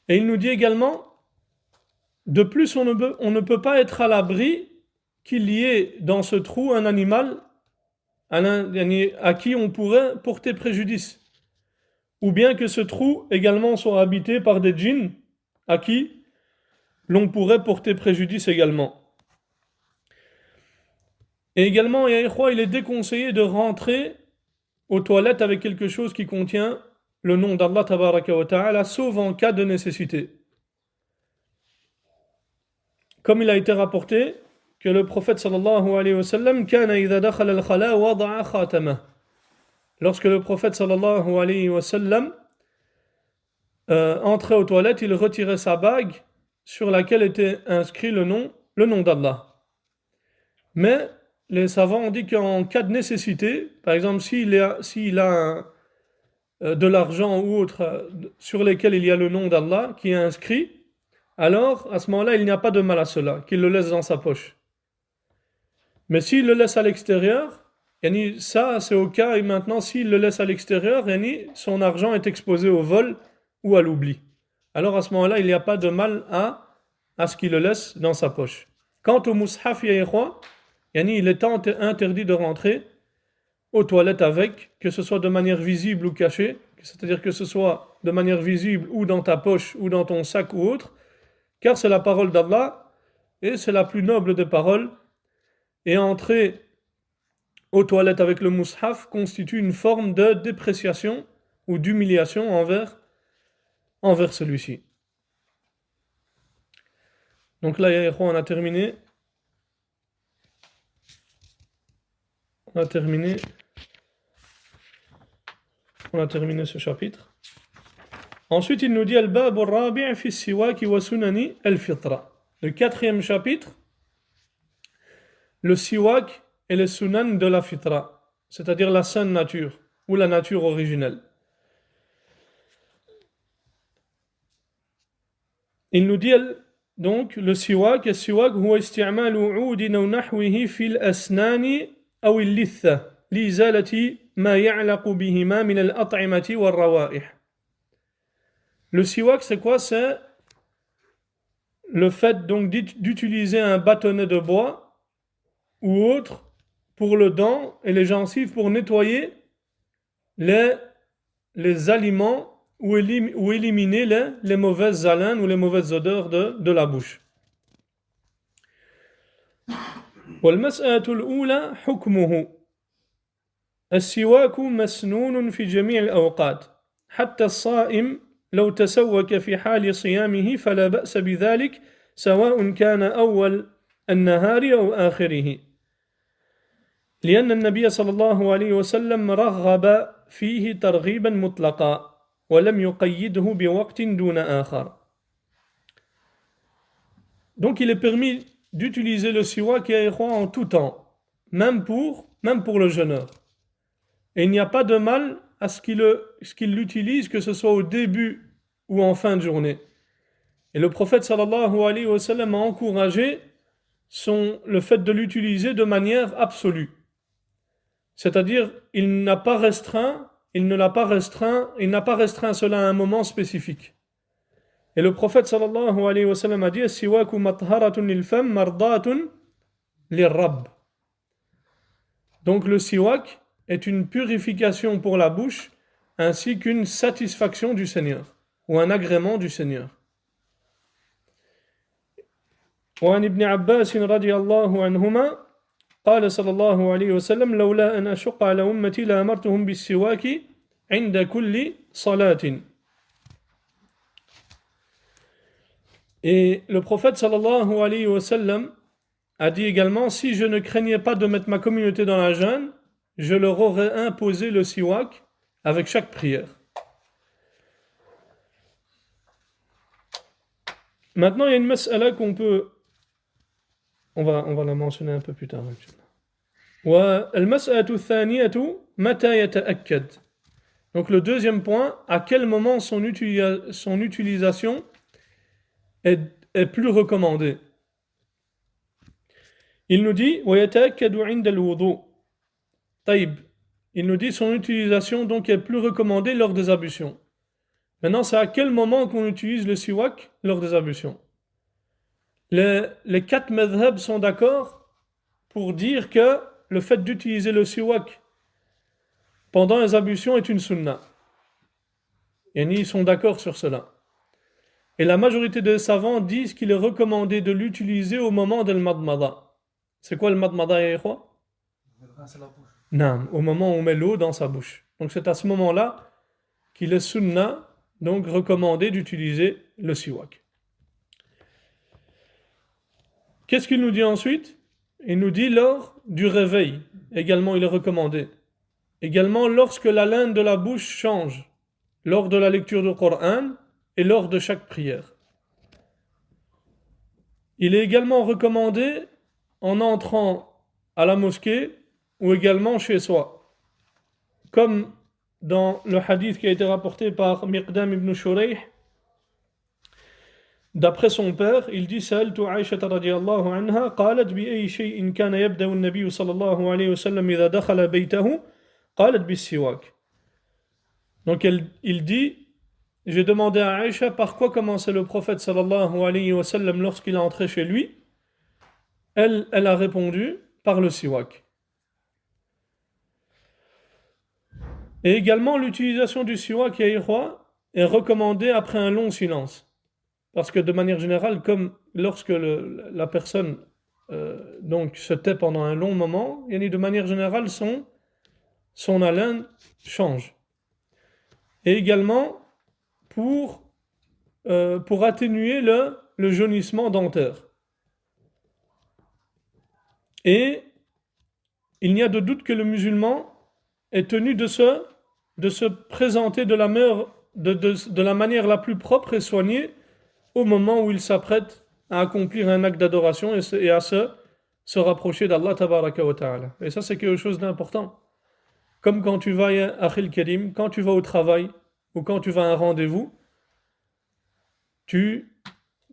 Et il nous dit également, de plus on ne peut pas être à l'abri qu'il y ait dans ce trou un animal à qui on pourrait porter préjudice. Ou bien que ce trou également soit habité par des djinns à qui l'on pourrait porter préjudice également. Et également, il est déconseillé de rentrer aux toilettes avec quelque chose qui contient le nom d'Allah tabaraka wa ta'ala, sauf en cas de nécessité. Comme il a été rapporté que le prophète sallallahu alayhi wa sallam kana idha dakhala al-khala wada'a khatamah. Lorsque le prophète sallallahu alayhi wa sallam entrait aux toilettes, il retirait sa bague sur laquelle était inscrit le nom d'Allah. Mais les savants ont dit qu'en cas de nécessité, par exemple s'il a de l'argent ou autre sur lesquels il y a le nom d'Allah qui est inscrit, alors à ce moment-là il n'y a pas de mal à cela, qu'il le laisse dans sa poche. Mais s'il le laisse à l'extérieur, ça c'est au cas, et maintenant s'il le laisse à l'extérieur, son argent est exposé au vol ou à l'oubli. Alors à ce moment-là il n'y a pas de mal à ce qu'il le laisse dans sa poche. Quant au mushaf il est interdit de rentrer aux toilettes avec, que ce soit de manière visible ou cachée, c'est-à-dire que ce soit de manière visible ou dans ta poche ou dans ton sac ou autre, car c'est la parole d'Allah et c'est la plus noble des paroles, et entrer aux toilettes avec le mushaf constitue une forme de dépréciation ou d'humiliation envers celui-ci. Donc là, on a terminé. On a terminé ce chapitre. Ensuite, il nous dit Al-Bab al-Rabi' fi siwak wa sunani al-fitra. Le quatrième chapitre, le siwak et les sunan de la fitra, c'est-à-dire la sainte nature ou la nature originelle. Il nous dit donc le siwak huwa isti'malu 'udin aw nahwihi fil asnani أو اللثة لإزالة ما يعلق بهما من الأطعمة والروائح. Le siwak, c'est quoi? C'est le fait donc d'utiliser un bâtonnet de bois ou autre pour le dent et les gencives pour nettoyer les aliments ou éliminer les mauvaises haleines ou les mauvaises odeurs de la bouche. والمسألة الأولى حكمه السواك مسنون في جميع الأوقات حتى الصائم لو تسوك في حال صيامه فلا بأس بذلك سواء كان أول النهار أو آخره لأن النبي صلى الله عليه وسلم رغب فيه ترغيبا مطلقا ولم يقيده بوقت دون آخر. Donc il est permis d'utiliser le siwak en tout temps, même pour le jeûneur. Et il n'y a pas de mal à ce qu'il l'utilise, que ce soit au début ou en fin de journée. Et le prophète sallallahu alayhi wa sallam a encouragé le fait de l'utiliser de manière absolue. C'est-à-dire, il n'a pas restreint cela à un moment spécifique. Et le prophète sallallahu alayhi wa sallam a dit As-siwaku matharatun lil fam mardatun lir-rabb. Donc le siwak est une purification pour la bouche ainsi qu'une satisfaction du Seigneur ou un agrément du Seigneur. وعن ابن عباس رضي الله عنهما قال صلى الله عليه وسلم لولا أن أشق على أمتي لأمرتهم بالسواك عند كل صلاة. Et le prophète sallallahu alayhi wa sallam a dit également, si je ne craignais pas de mettre ma communauté dans la gêne, je leur aurais imposé le siwak avec chaque prière. Maintenant, il y a une mas'ala qu'on peut... On va la mentionner un peu plus tard. والمسألة الثانية متى يتأكد. Donc le deuxième point, à quel moment son utilisation est plus recommandée. Il nous dit ويتأكد عند الوضوء. طيب, il nous dit son utilisation donc est plus recommandée lors des ablutions. Maintenant, c'est à quel moment qu'on utilise le siwak lors des ablutions. Les quatre madhhabs sont d'accord pour dire que le fait d'utiliser le siwak pendant les ablutions est une sunna. Et ils sont d'accord sur cela. Et la majorité des savants disent qu'il est recommandé de l'utiliser au moment de l'madmada. C'est quoi le madmada, ya ikhwa? Non, au moment où on met l'eau dans sa bouche. Donc c'est à ce moment-là qu'il est sunna, donc recommandé d'utiliser le siwak. Qu'est-ce qu'il nous dit ensuite? Il nous dit lors du réveil, également il est recommandé. Également lorsque la laine de la bouche change, lors de la lecture du Coran et lors de chaque prière. Il est également recommandé en entrant à la mosquée ou également chez soi. Comme dans le hadith qui a été rapporté par Miqdam ibn Shurayh, d'après son père, il dit سألت عائشة رضي الله عنها قالت بأي شيء كان يبدأ النبي صلى الله عليه وسلم إذا دخل بيته قالت بالسواك. Donc il dit, j'ai demandé à Aïcha par quoi commençait le prophète sallallahu alayhi wa sallam lorsqu'il est entré chez lui. Elle a répondu par le siwak. Et également l'utilisation du siwak est recommandée après un long silence. Parce que de manière générale, comme lorsque la personne donc se tait pendant un long moment, de manière générale son haleine change. Et également pour atténuer le jaunissement dentaire. Et il n'y a de doute que le musulman est tenu de se présenter de la manière la plus propre et soignée au moment où il s'apprête à accomplir un acte d'adoration et à se rapprocher d'Allah tabaraka wa ta'ala. Et ça, c'est quelque chose d'important. Comme quand tu vas à Akhil Karim, quand tu vas au travail ou quand tu vas à un rendez-vous, tu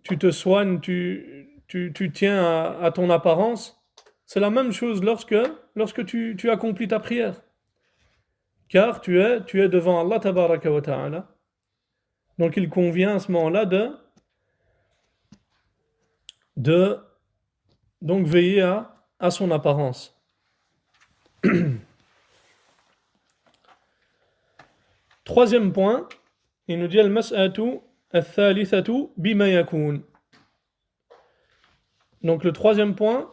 te soignes, tu tiens à ton apparence. C'est la même chose lorsque tu accomplis ta prière. Car tu es devant Allah tabaraka wa ta'ala. Donc il convient à ce moment-là de donc veiller à son apparence. Troisième point, il nous dit al-mas'atu al-thalithatu bima yakun. Donc le troisième point,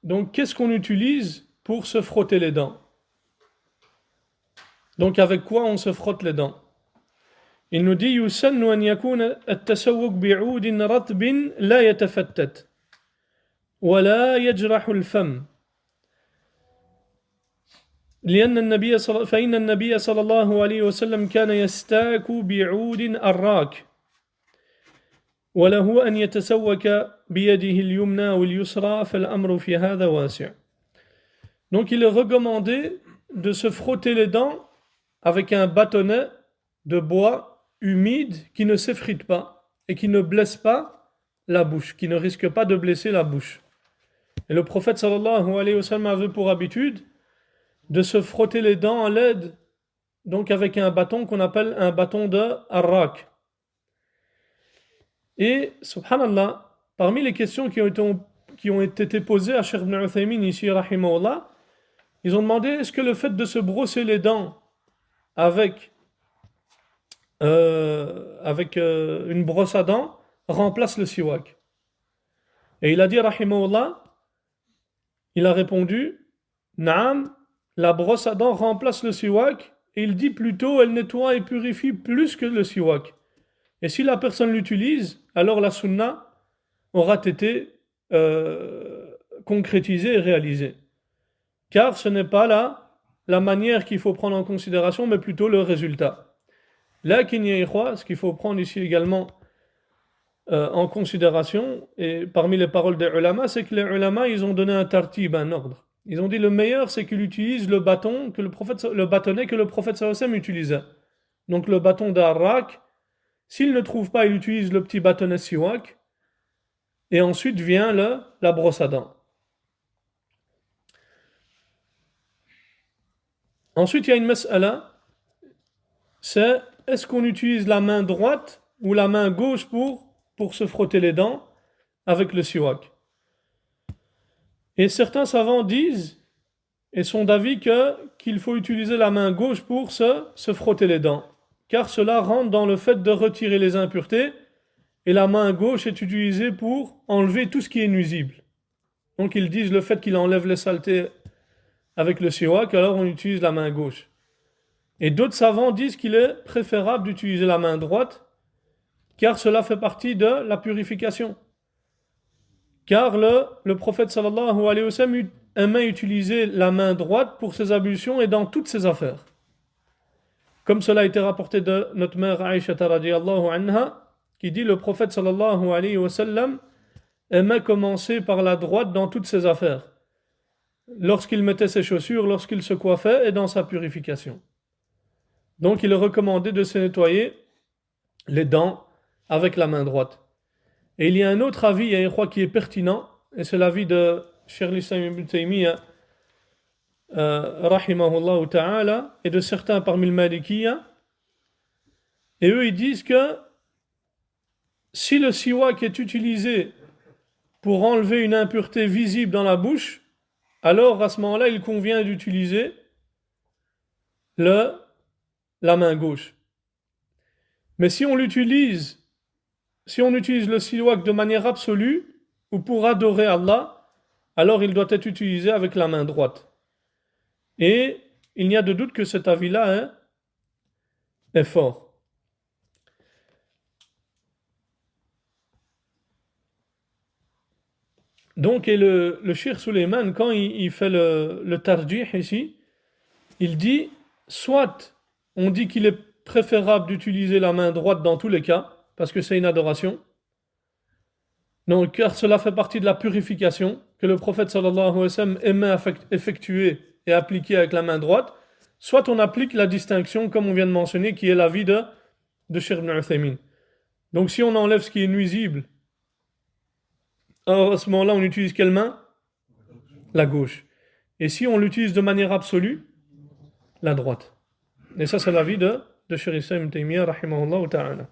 donc qu'est-ce qu'on utilise pour se frotter les dents? Donc avec quoi on se frotte les dents? Il nous dit yusannu an yakuna at-tasawwuk bi'udin ratbin la yatafattat wa la yajrahu al-fam. فإن النبي صلى الله عليه وسلم كان يستاك بعود أراك وله أن يتسوك بيده اليمنى واليسرى فالأمر في هذا واسع. Donc il est recommandé de se frotter les dents avec un bâtonnet de bois humide qui ne s'effrite pas et qui ne blesse pas la bouche, qui ne risque pas de blesser la bouche. Et le prophète sallallahu alayhi wa sallam avait pour habitude de se frotter les dents à l'aide, donc avec un bâton qu'on appelle un bâton de arrak. Et, subhanallah, parmi les questions qui ont été posées à Cheikh Ibn Uthaymin ici, rahimahullah, ils ont demandé est-ce que le fait de se brosser les dents avec une brosse à dents remplace le siwak. Et il a dit, rahimahullah, il a répondu, Naam, la brosse à dents remplace le siwak, et il dit plutôt elle nettoie et purifie plus que le siwak. Et si la personne l'utilise, alors la sunna aura été concrétisée et réalisée. Car ce n'est pas la manière qu'il faut prendre en considération, mais plutôt le résultat. Là, ce qu'il faut prendre ici également en considération, et parmi les paroles des ulama, c'est que les ulama, ils ont donné un tartib, un ordre. Ils ont dit le meilleur, c'est qu'il utilise le bâton, le bâtonnet que le prophète sallallahu alayhi wa sallam utilisait. Donc le bâton d'Arrak, s'il ne trouve pas, il utilise le petit bâtonnet siwak, et ensuite vient la brosse à dents. Ensuite, il y a une mas'ala, c'est est-ce qu'on utilise la main droite ou la main gauche pour se frotter les dents avec le siwak. Et certains savants disent et sont d'avis qu'il faut utiliser la main gauche pour se frotter les dents, car cela rentre dans le fait de retirer les impuretés, et la main gauche est utilisée pour enlever tout ce qui est nuisible. Donc ils disent le fait qu'il enlève les saletés avec le siwak, alors on utilise la main gauche. Et d'autres savants disent qu'il est préférable d'utiliser la main droite, car cela fait partie de la purification. Car le prophète sallallahu alayhi wa sallam aimait utiliser la main droite pour ses ablutions et dans toutes ses affaires. Comme cela a été rapporté de notre mère Aïcha radiyallahu anha, qui dit le prophète sallallahu alayhi wa sallam aimait commencer par la droite dans toutes ses affaires, lorsqu'il mettait ses chaussures, lorsqu'il se coiffait et dans sa purification. Donc il est recommandé de se nettoyer les dents avec la main droite. Et il y a un autre avis, je crois, qui est pertinent, et c'est l'avis de Cheikh l'Islam ibn Taymiyyah, rahimahullah ta'ala, et de certains parmi le Malikiyya. Et eux, ils disent que si le siwak est utilisé pour enlever une impureté visible dans la bouche, alors à ce moment-là, il convient d'utiliser la main gauche. Mais si on utilise le siwak de manière absolue ou pour adorer Allah, alors il doit être utilisé avec la main droite. Et il n'y a de doute que cet avis-là est fort. Donc, et le Cheikh Suleiman, quand il fait le tarjih ici, il dit, soit on dit qu'il est préférable d'utiliser la main droite dans tous les cas, parce que c'est une adoration. Donc, car cela fait partie de la purification que le prophète sallallahu alayhi wa sallam aimait effectuer et appliquer avec la main droite. Soit on applique la distinction, comme on vient de mentionner, qui est l'avis de Cheikh ibn Uthaymin. Donc, si on enlève ce qui est nuisible, alors à ce moment-là, on utilise quelle main? La gauche. Et si on l'utilise de manière absolue, la droite. Et ça, c'est l'avis de Cheikh l'Islam ibn Taymiyyah, rahimahullah ta'ala.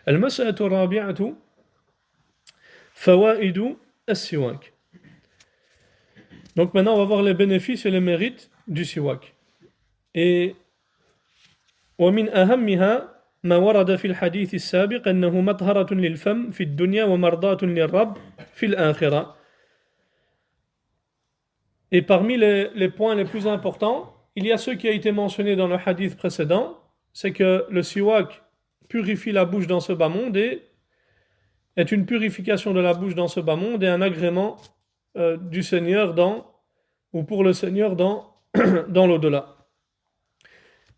المسألة الرابعة فوائد السواك. Donc maintenant on va voir les bénéfices et les mérites du siwak. Et ومن أهمها ما ورد في الحديث السابق أنه مطهرة للفم في الدنيا ومرضاة للرب في الآخرة. Et parmi les points les plus importants, il y a ce qui a été mentionné dans le hadith précédent, c'est que le siwak purifie la bouche dans ce bas monde et est une purification de la bouche dans ce bas monde et un agrément du Seigneur pour le Seigneur dans l'au-delà.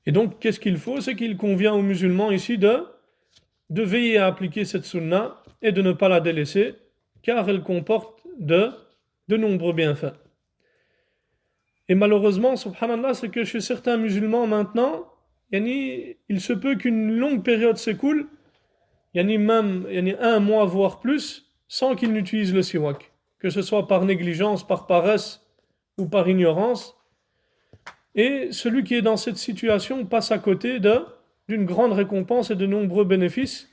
Et donc, qu'est-ce qu'il faut? C'est qu'il convient aux musulmans ici de veiller à appliquer cette sunna et de ne pas la délaisser, car elle comporte de nombreux bienfaits. Et malheureusement, subhanallah, c'est que chez certains musulmans maintenant, il se peut qu'une longue période s'écoule, même un mois voire plus, sans qu'ils n'utilisent le siwak, que ce soit par négligence, par paresse ou par ignorance. Et celui qui est dans cette situation passe à côté d'une grande récompense et de nombreux bénéfices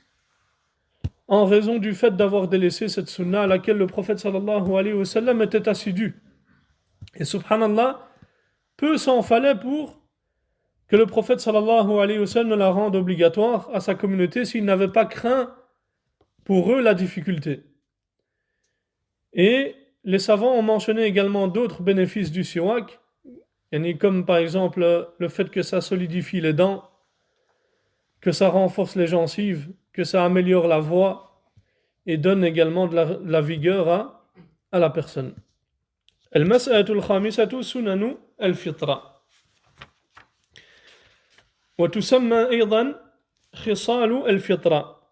en raison du fait d'avoir délaissé cette sunna à laquelle le prophète sallallahu alayhi wa sallam était assidu. Et subhanallah, peu s'en fallait pour que le prophète sallallahu alayhi wa sallam ne la rende obligatoire à sa communauté s'il n'avait pas craint pour eux la difficulté. Et les savants ont mentionné également d'autres bénéfices du siwak, comme par exemple le fait que ça solidifie les dents, que ça renforce les gencives, que ça améliore la voix et donne également de la vigueur à la personne. Al-mas'alatul khamisatu sunanu al-fitra. وتسمى أيضا خصال الفطرة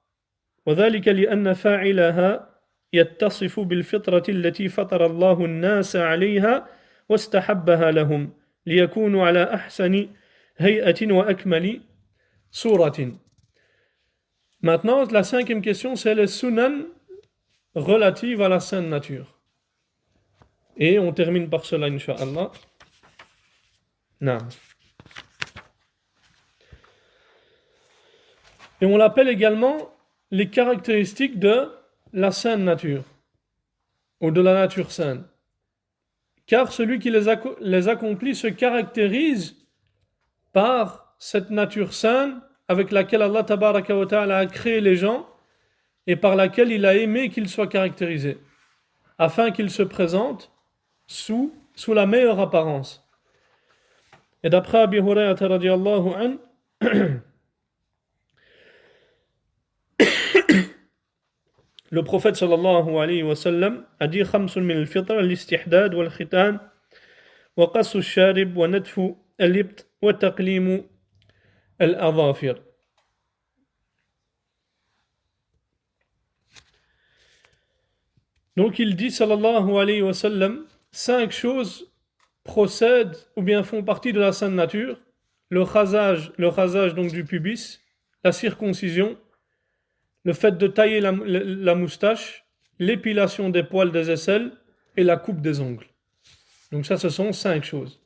وذلك لأن فاعلها يتصف بالفطرة التي فطر الله الناس عليها واستحبها لهم ليكونوا على أحسن هيئة وأكمل صورة. Maintenant, la cinquième question, c'est les sunan relatives à la sainte nature. Et on termine par cela, Inch'Allah. Naam. Et on l'appelle également les caractéristiques de la sainte nature, ou de la nature sainte. Car celui qui les accomplit se caractérise par cette nature sainte avec laquelle Allah Tabaraka wa Ta'ala a créé les gens et par laquelle il a aimé qu'ils soient caractérisés, afin qu'ils se présentent sous la meilleure apparence. Et d'après Abi Hurayrata radiyallahu anhu, le prophète sallallahu alayhi wa sallam a dit khamsun min al-fitra al-istihdad wal-khitan wa qassu al-sharib wa natfu al-ibt wa taqlimu al-adhafir. Donc il dit sallallahu alayhi wa sallam, 5 choses procèdent ou bien font partie de la sainte nature: le rasage donc du pubis, la circoncision, le fait de tailler la moustache, l'épilation des poils des aisselles et la coupe des ongles. Donc ça, ce sont 5 choses.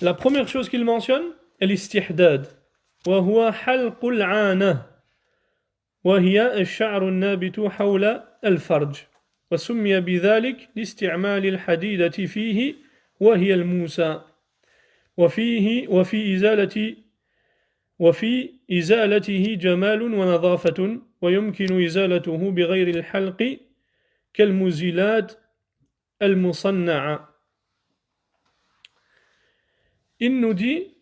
La première chose qu'il mentionne est l'istihdad. وهو حلق العانة وهي الشعر النابت حول الفرج وسمي بذلك لاستعمال الحديدة فيه وهي الموسى وفي إزالته جمال ونظافة ويمكن إزالته بغير الحلق كالمزيلات المصنعة. Il nous dit,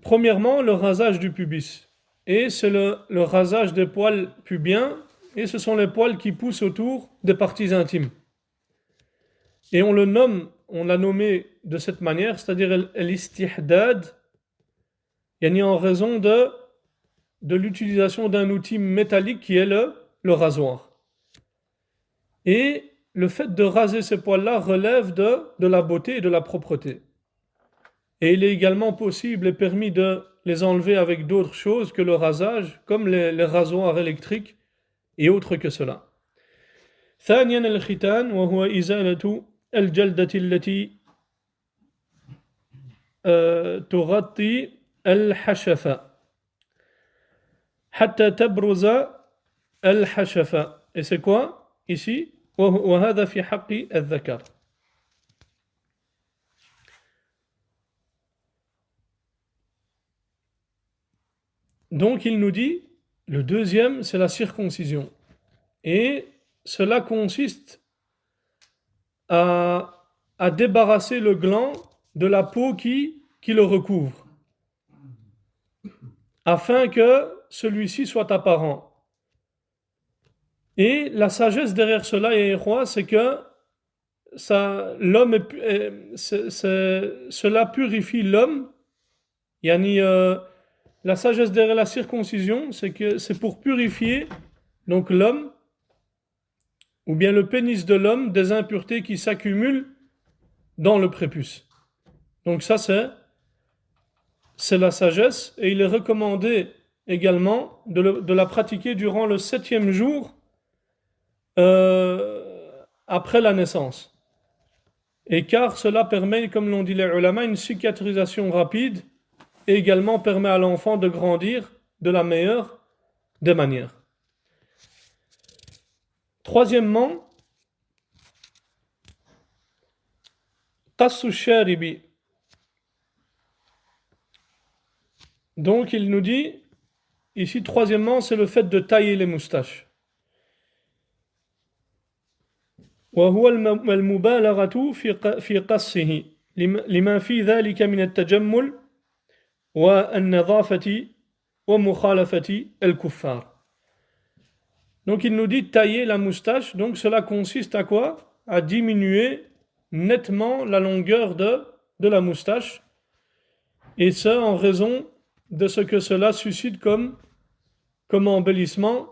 premièrement, le rasage du pubis. Et c'est le rasage des poils pubiens, et ce sont les poils qui poussent autour des parties intimes. Et on l'a nommé de cette manière, c'est-à-dire l'istihdad, en raison de l'utilisation d'un outil métallique qui est le rasoir. Et le fait de raser ces poils-là relève de la beauté et de la propreté. Et il est également possible et permis de les enlever avec d'autres choses que le rasage, comme les rasoirs électriques et autres que cela. ثانيا الختان وهو إزالة الجلدة التي تغطي الحشفة حتى تبرز الحشفة. Et c'est quoi ici? وهذا في حق الذكر. Donc il nous dit, le deuxième, c'est la circoncision. Et cela consiste à débarrasser le gland de la peau qui le recouvre, afin que celui-ci soit apparent. Et la sagesse derrière cela, c'est que cela purifie l'homme. La sagesse derrière la circoncision, c'est que c'est pour purifier donc l'homme, ou bien le pénis de l'homme, des impuretés qui s'accumulent dans le prépuce. Donc ça, c'est la sagesse, et il est recommandé également de la pratiquer durant le 7e jour après la naissance. Et car cela permet, comme l'ont dit les ulama, une cicatrisation rapide, et également permet à l'enfant de grandir de la meilleure des manières. Troisièmement, qassu sharibi. Donc il nous dit, ici troisièmement, c'est le fait de tailler les moustaches. وهو المبالغة في قصه لما في ذلك من التجمل والنظافة ومخالفة الكفار. Donc il nous dit tailler la moustache, donc cela consiste à quoi? À diminuer nettement la longueur de la moustache et ce en raison de ce que cela suscite comme embellissement,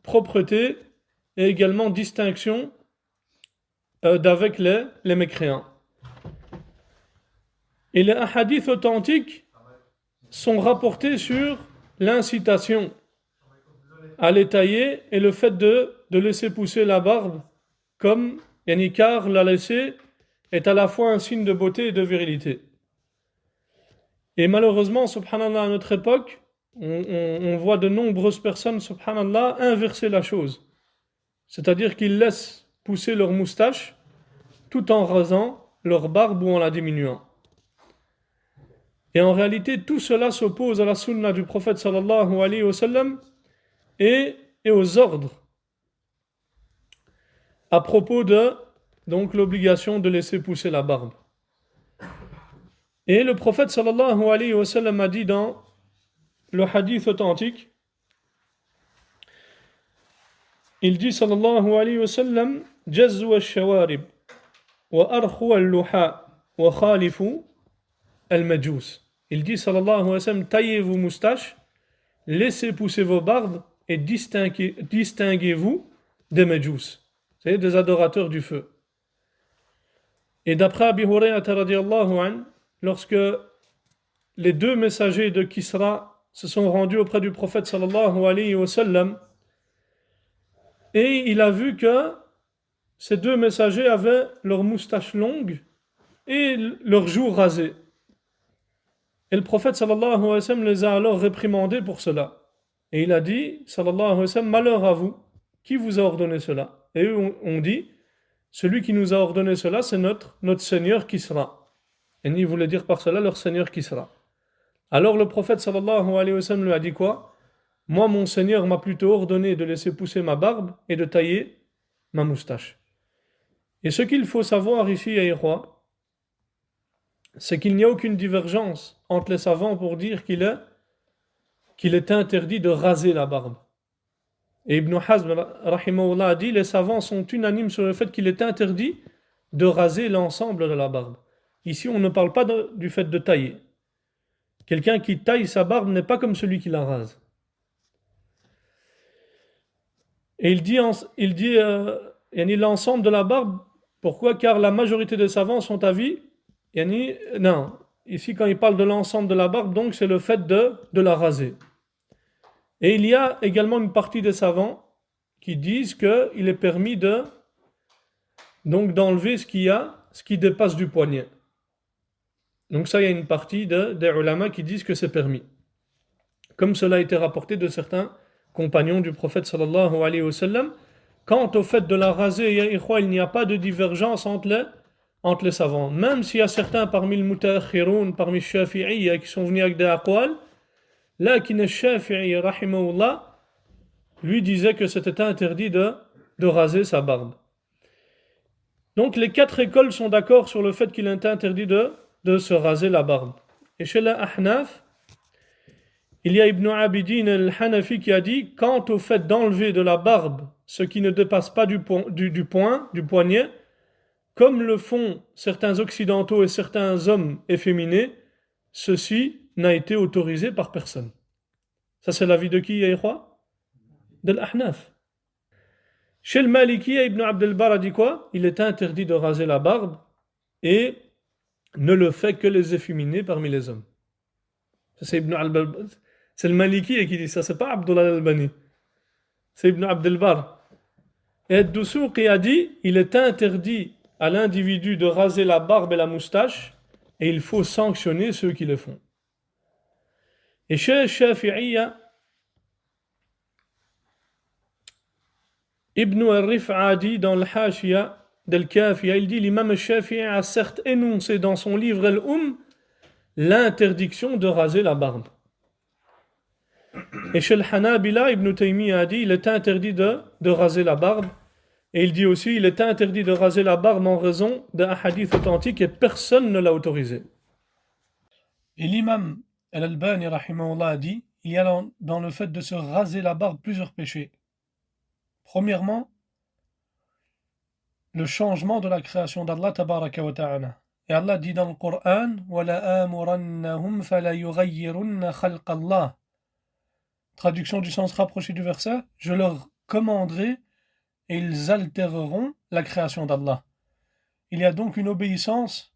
propreté et également distinction d'avec les mécréants. Et les hadiths authentiques sont rapportés sur l'incitation à les tailler et le fait de laisser pousser la barbe comme car la laisser est à la fois un signe de beauté et de virilité. Et malheureusement, subhanallah, à notre époque, on voit de nombreuses personnes, subhanallah, inverser la chose. C'est-à-dire qu'ils laissent pousser leur moustache tout en rasant leur barbe ou en la diminuant. Et en réalité, tout cela s'oppose à la sunna du prophète sallallahu alayhi wa sallam et aux ordres à propos de donc l'obligation de laisser pousser la barbe. Et le prophète sallallahu alayhi wa sallam a dit dans le hadith authentique, il dit sallallahu alayhi wa sallam, jazzu al-shawarib wa arkhu al-luha wa khalifu al-majus. Il dit sallallahu alayhi wa sallam, taillez vos moustaches, laissez pousser vos barbes et distinguez-vous des majus, c'est-à-dire des adorateurs du feu. Et d'après Abi Hurayra radiyallahu anhu, lorsque les deux messagers de Kisra se sont rendus auprès du prophète sallallahu alayhi wa sallam, et il a vu que ces deux messagers avaient leurs moustaches longues et leurs joues rasées. Et le prophète sallallahu alayhi wa sallam les a alors réprimandés pour cela. Et il a dit, sallallahu alayhi wa sallam, malheur à vous, qui vous a ordonné cela? Et eux ont dit, celui qui nous a ordonné cela, c'est notre Seigneur Kisra. Et il voulait dire par cela leur Seigneur Kisra. Alors le prophète sallallahu alayhi wa sallam lui a dit quoi? Moi, mon Seigneur m'a plutôt ordonné de laisser pousser ma barbe et de tailler ma moustache. Et ce qu'il faut savoir ici à Irois, c'est qu'il n'y a aucune divergence entre les savants pour dire qu'il est interdit de raser la barbe. Et Ibn Hazm rahimahullah a dit, les savants sont unanimes sur le fait qu'il est interdit de raser l'ensemble de la barbe. Ici, on ne parle pas du fait de tailler. Quelqu'un qui taille sa barbe n'est pas comme celui qui la rase. Et il dit l'ensemble de la barbe. Pourquoi? Car la majorité des savants sont d'avis. Non, ici quand il parle de l'ensemble de la barbe, donc c'est le fait de la raser. Et il y a également une partie des savants qui disent qu'il est permis d'enlever ce qui dépasse du poignet. Donc ça, il y a une partie des ulama qui disent que c'est permis. Comme cela a été rapporté de certains compagnons du prophète sallallahu alayhi wa sallam. Quant au fait de la raser, il n'y a pas de divergence entre les savants. Même s'il y a certains parmi le mutaakhiroun, parmi les shafi'iyya qui sont venus avec des aqwal, là qui est shafi'i rahimahullah, lui disait que c'était interdit de raser sa barbe. Donc les quatre écoles sont d'accord sur le fait qu'il est interdit de se raser la barbe. Et chez les Ahnaf, il y a Ibn Abidin al-Hanafi qui a dit, quant au fait d'enlever de la barbe ce qui ne dépasse pas du poignet, comme le font certains occidentaux et certains hommes efféminés, ceci n'a été autorisé par personne. Ça c'est l'avis de qui, Yaïkhwa? De l'Ahnaf. Chez le Maliki, Ibn Abd al-Bar a dit quoi? Il est interdit de raser la barbe et ne le fait que les efféminés parmi les hommes. Ça c'est Ibn al-Bar. C'est le Maliki qui dit ça, c'est pas Abdullah al-Albani. C'est Ibn Abd al-Bar. Et Ad-Dusuqi a dit, il est interdit à l'individu de raser la barbe et la moustache, et il faut sanctionner ceux qui le font. Et chez Shafi'iyya, Ibn al-Rif'a a dit dans le Hashiya d'Al-Kafiya, il dit, l'imam Shafi'i a certes énoncé dans son livre Al-Umm l'interdiction de raser la barbe. Et chez le Hanabila, Ibn Taymiyyah a dit, il est interdit de raser la barbe. Et il dit aussi, il est interdit de raser la barbe en raison d'un hadith authentique et personne ne l'a autorisé. Et l'imam Al-Albani rahimahullah a dit, il y a dans le fait de se raser la barbe plusieurs péchés. Premièrement, le changement de la création d'Allah tabaraka wa ta'ala. Et Allah dit dans le Coran وَلَآمُرَنَّهُمْ فَلَيُغَيِّرُنَّ خَلْقَ اللَّهِ. Traduction du sens rapproché du verset, je leur commanderai et ils altéreront la création d'Allah. Il y a donc une obéissance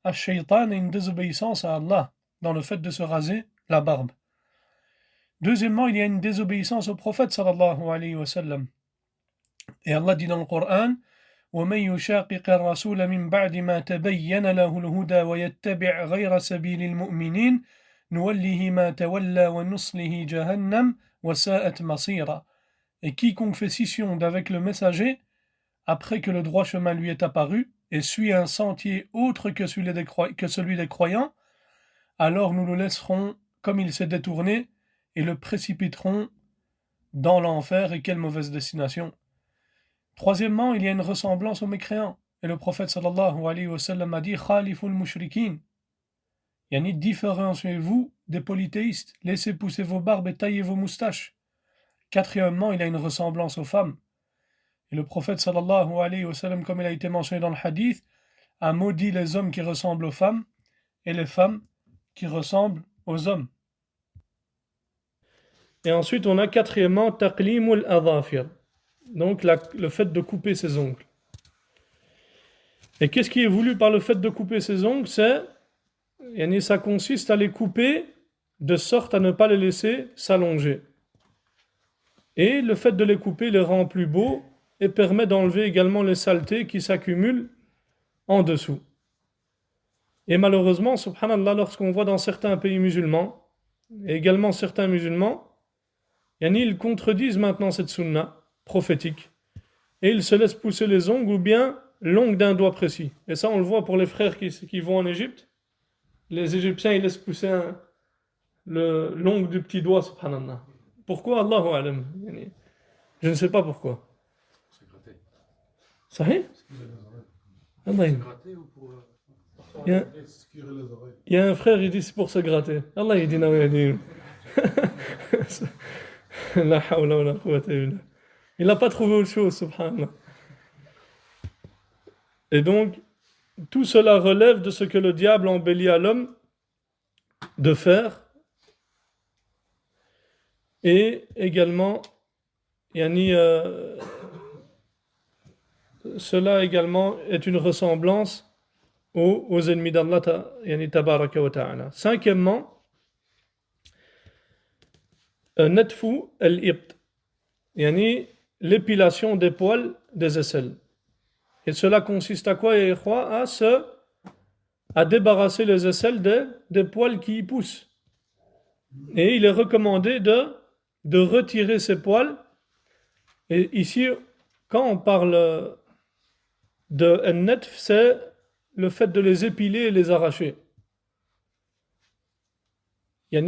à Shaitan et une désobéissance à Allah dans le fait de se raser la barbe. Deuxièmement, il y a une désobéissance au prophète sallallahu alayhi wa sallam. Et Allah dit dans le Coran وَمَن يُشَاقِقِ الرَّسُولَ مِن بَعْدِ مَا تَبَيَّنَ لَهُ الْهُدَى وَيَتَّبِعْ غَيْرَ سَبِيلِ الْمُؤْمِنِينَ نُوَلِّهِ مَا تَوَلَّى وَنُصْلِهِ جَهَنَّمَ وَسَاءَتْ مَصِيرًا. Et quiconque fait scission d'avec le messager après que le droit chemin lui est apparu et suit un sentier autre que celui des croyants, alors nous le laisserons comme il s'est détourné et le précipiterons dans l'enfer, et quelle mauvaise destination. Troisièmement, il y a une ressemblance aux mécréants. Et le prophète sallallahu alayhi wa sallam a dit Khaliful mushrikin. Yani différenciez-vous des polythéistes, laissez pousser vos barbes et taillez vos moustaches. Quatrièmement, il y a une ressemblance aux femmes. Et le prophète sallallahu alayhi wa sallam, comme il a été mentionné dans le hadith, a maudit les hommes qui ressemblent aux femmes et les femmes qui ressemblent aux hommes. Et ensuite, on a quatrièmement taqlimul adhafir. Donc le fait de couper ses ongles. Et qu'est-ce qui est voulu par le fait de couper ses ongles? Ça consiste à les couper de sorte à ne pas les laisser s'allonger. Et le fait de les couper les rend plus beaux et permet d'enlever également les saletés qui s'accumulent en dessous. Et malheureusement, subhanallah, lorsqu'on voit dans certains pays musulmans, et également certains musulmans, ils contredisent maintenant cette sunna prophétique. Et ils se laissent pousser les ongles ou bien l'ongle d'un doigt précis. Et ça, on le voit pour les frères qui vont en Égypte. Les Égyptiens, ils laissent pousser l'ongle du petit doigt, subhanallah. Pourquoi? Allahu alam. Je ne sais pas pourquoi. C'est gratté. Ça y est? C'est gratté ou pour... Il y a un frère, il dit c'est pour se gratter. Allah, il dit non, il dit... La hawla wa la quwwata illa billah. Il n'a pas trouvé autre chose, subhanallah. Et donc, tout cela relève de ce que le diable embellit à l'homme de faire. Et également, cela également est une ressemblance aux ennemis d'Allah, tabaraka wa ta'ala. Cinquièmement, natfu al-ibt, l'épilation des poils des aisselles. Et cela consiste à quoi, ya ikhwa? À débarrasser les aisselles des poils qui y poussent. Et il est recommandé de retirer ces poils. Et ici, quand on parle de natf, c'est le fait de les épiler et les arracher. Il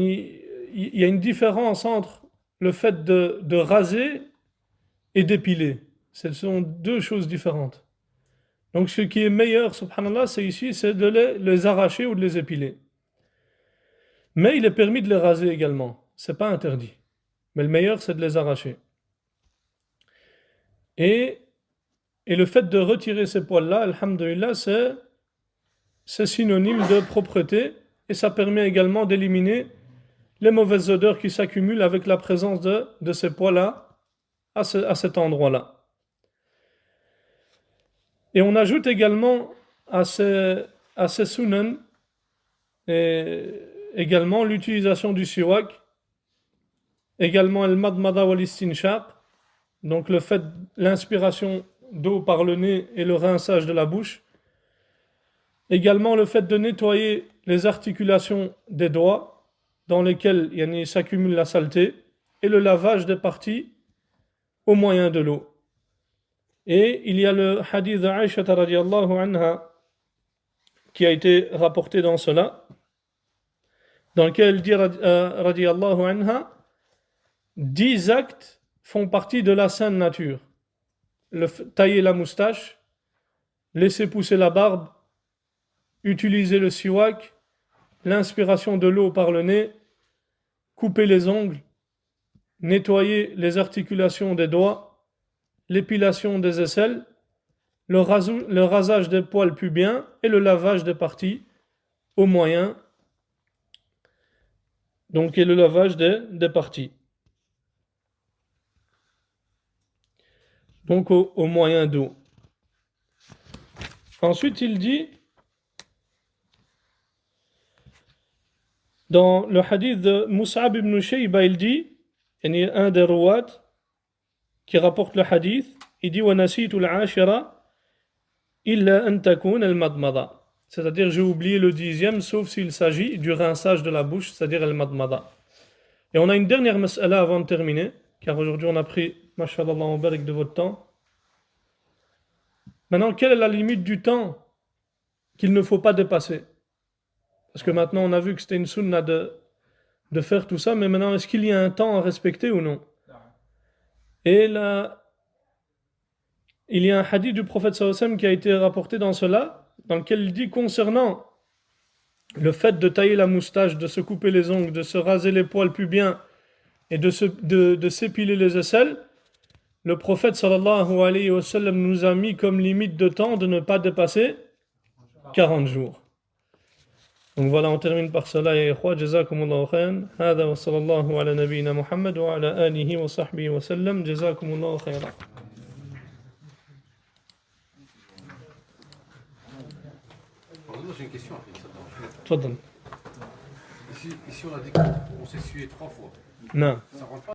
y a une différence entre le fait de raser et d'épiler. Ce sont deux choses différentes. Donc ce qui est meilleur, subhanallah, c'est de les arracher ou de les épiler. Mais il est permis de les raser également. C'est pas interdit. Mais le meilleur, c'est de les arracher. Et le fait de retirer ces poils-là, alhamdulillah, c'est synonyme de propreté et ça permet également d'éliminer les mauvaises odeurs qui s'accumulent avec la présence de ces poils-là à cet endroit-là. Et on ajoute également à ces sunan et également l'utilisation du siwak, également al-madmada wal-istinshaq, donc l'inspiration d'eau par le nez et le rinçage de la bouche, également le fait de nettoyer les articulations des doigts dans lesquelles s'accumule la saleté, et le lavage des parties au moyen de l'eau. Et il y a le hadith d'Aïcha radiyallahu anha qui a été rapporté dans cela, dans lequel elle dit radiyallahu anha, 10 actes font partie de la sainte nature. Tailler la moustache, laisser pousser la barbe, utiliser le siwak, l'inspiration de l'eau par le nez, couper les ongles, nettoyer les articulations des doigts, l'épilation des aisselles le rasage des poils pubiens et le lavage des parties au moyen, donc et le lavage des parties. Donc au moyen d'eau. Ensuite, il dit, dans le hadith de Mus'ab ibn Shayba, il dit, il y a un des rouat qui rapporte le hadith, il dit وَنَسِيتُ الْعَاشِرَ إِلَّا أَن تَكُونَ الْمَضْمَضَةِ. C'est-à-dire, j'ai oublié le 10e, sauf s'il s'agit du rinçage de la bouche, c'est-à-dire al-madmada. Et on a une dernière mas'ala avant de terminer, car aujourd'hui on a pris, mashallah, on barik de votre temps. Maintenant, quelle est la limite du temps qu'il ne faut pas dépasser? Parce que maintenant on a vu que c'était une sunna de faire tout ça, mais maintenant est-ce qu'il y a un temps à respecter ou non? Et là, il y a un hadith du prophète sallallahu alayhi wa sallam qui a été rapporté dans cela, dans lequel il dit concernant le fait de tailler la moustache, de se couper les ongles, de se raser les poils pubiens et de s'épiler les aisselles, le prophète sallallahu alayhi wa sallam nous a mis comme limite de temps de ne pas dépasser 40 jours. Donc voilà, on termine par cela. Ya ikhwa, jazakumullahu khayran. Hada wa sallallahu ala nabiyyina Muhammad wa ala alihi wa sahbihi wa sallam. Jazakumullahu khayran. Pardon, j'ai une question après ça. Tfadal. Ici, on a dit qu'on s'essuyait 3 fois. Non. Ça rentre pas.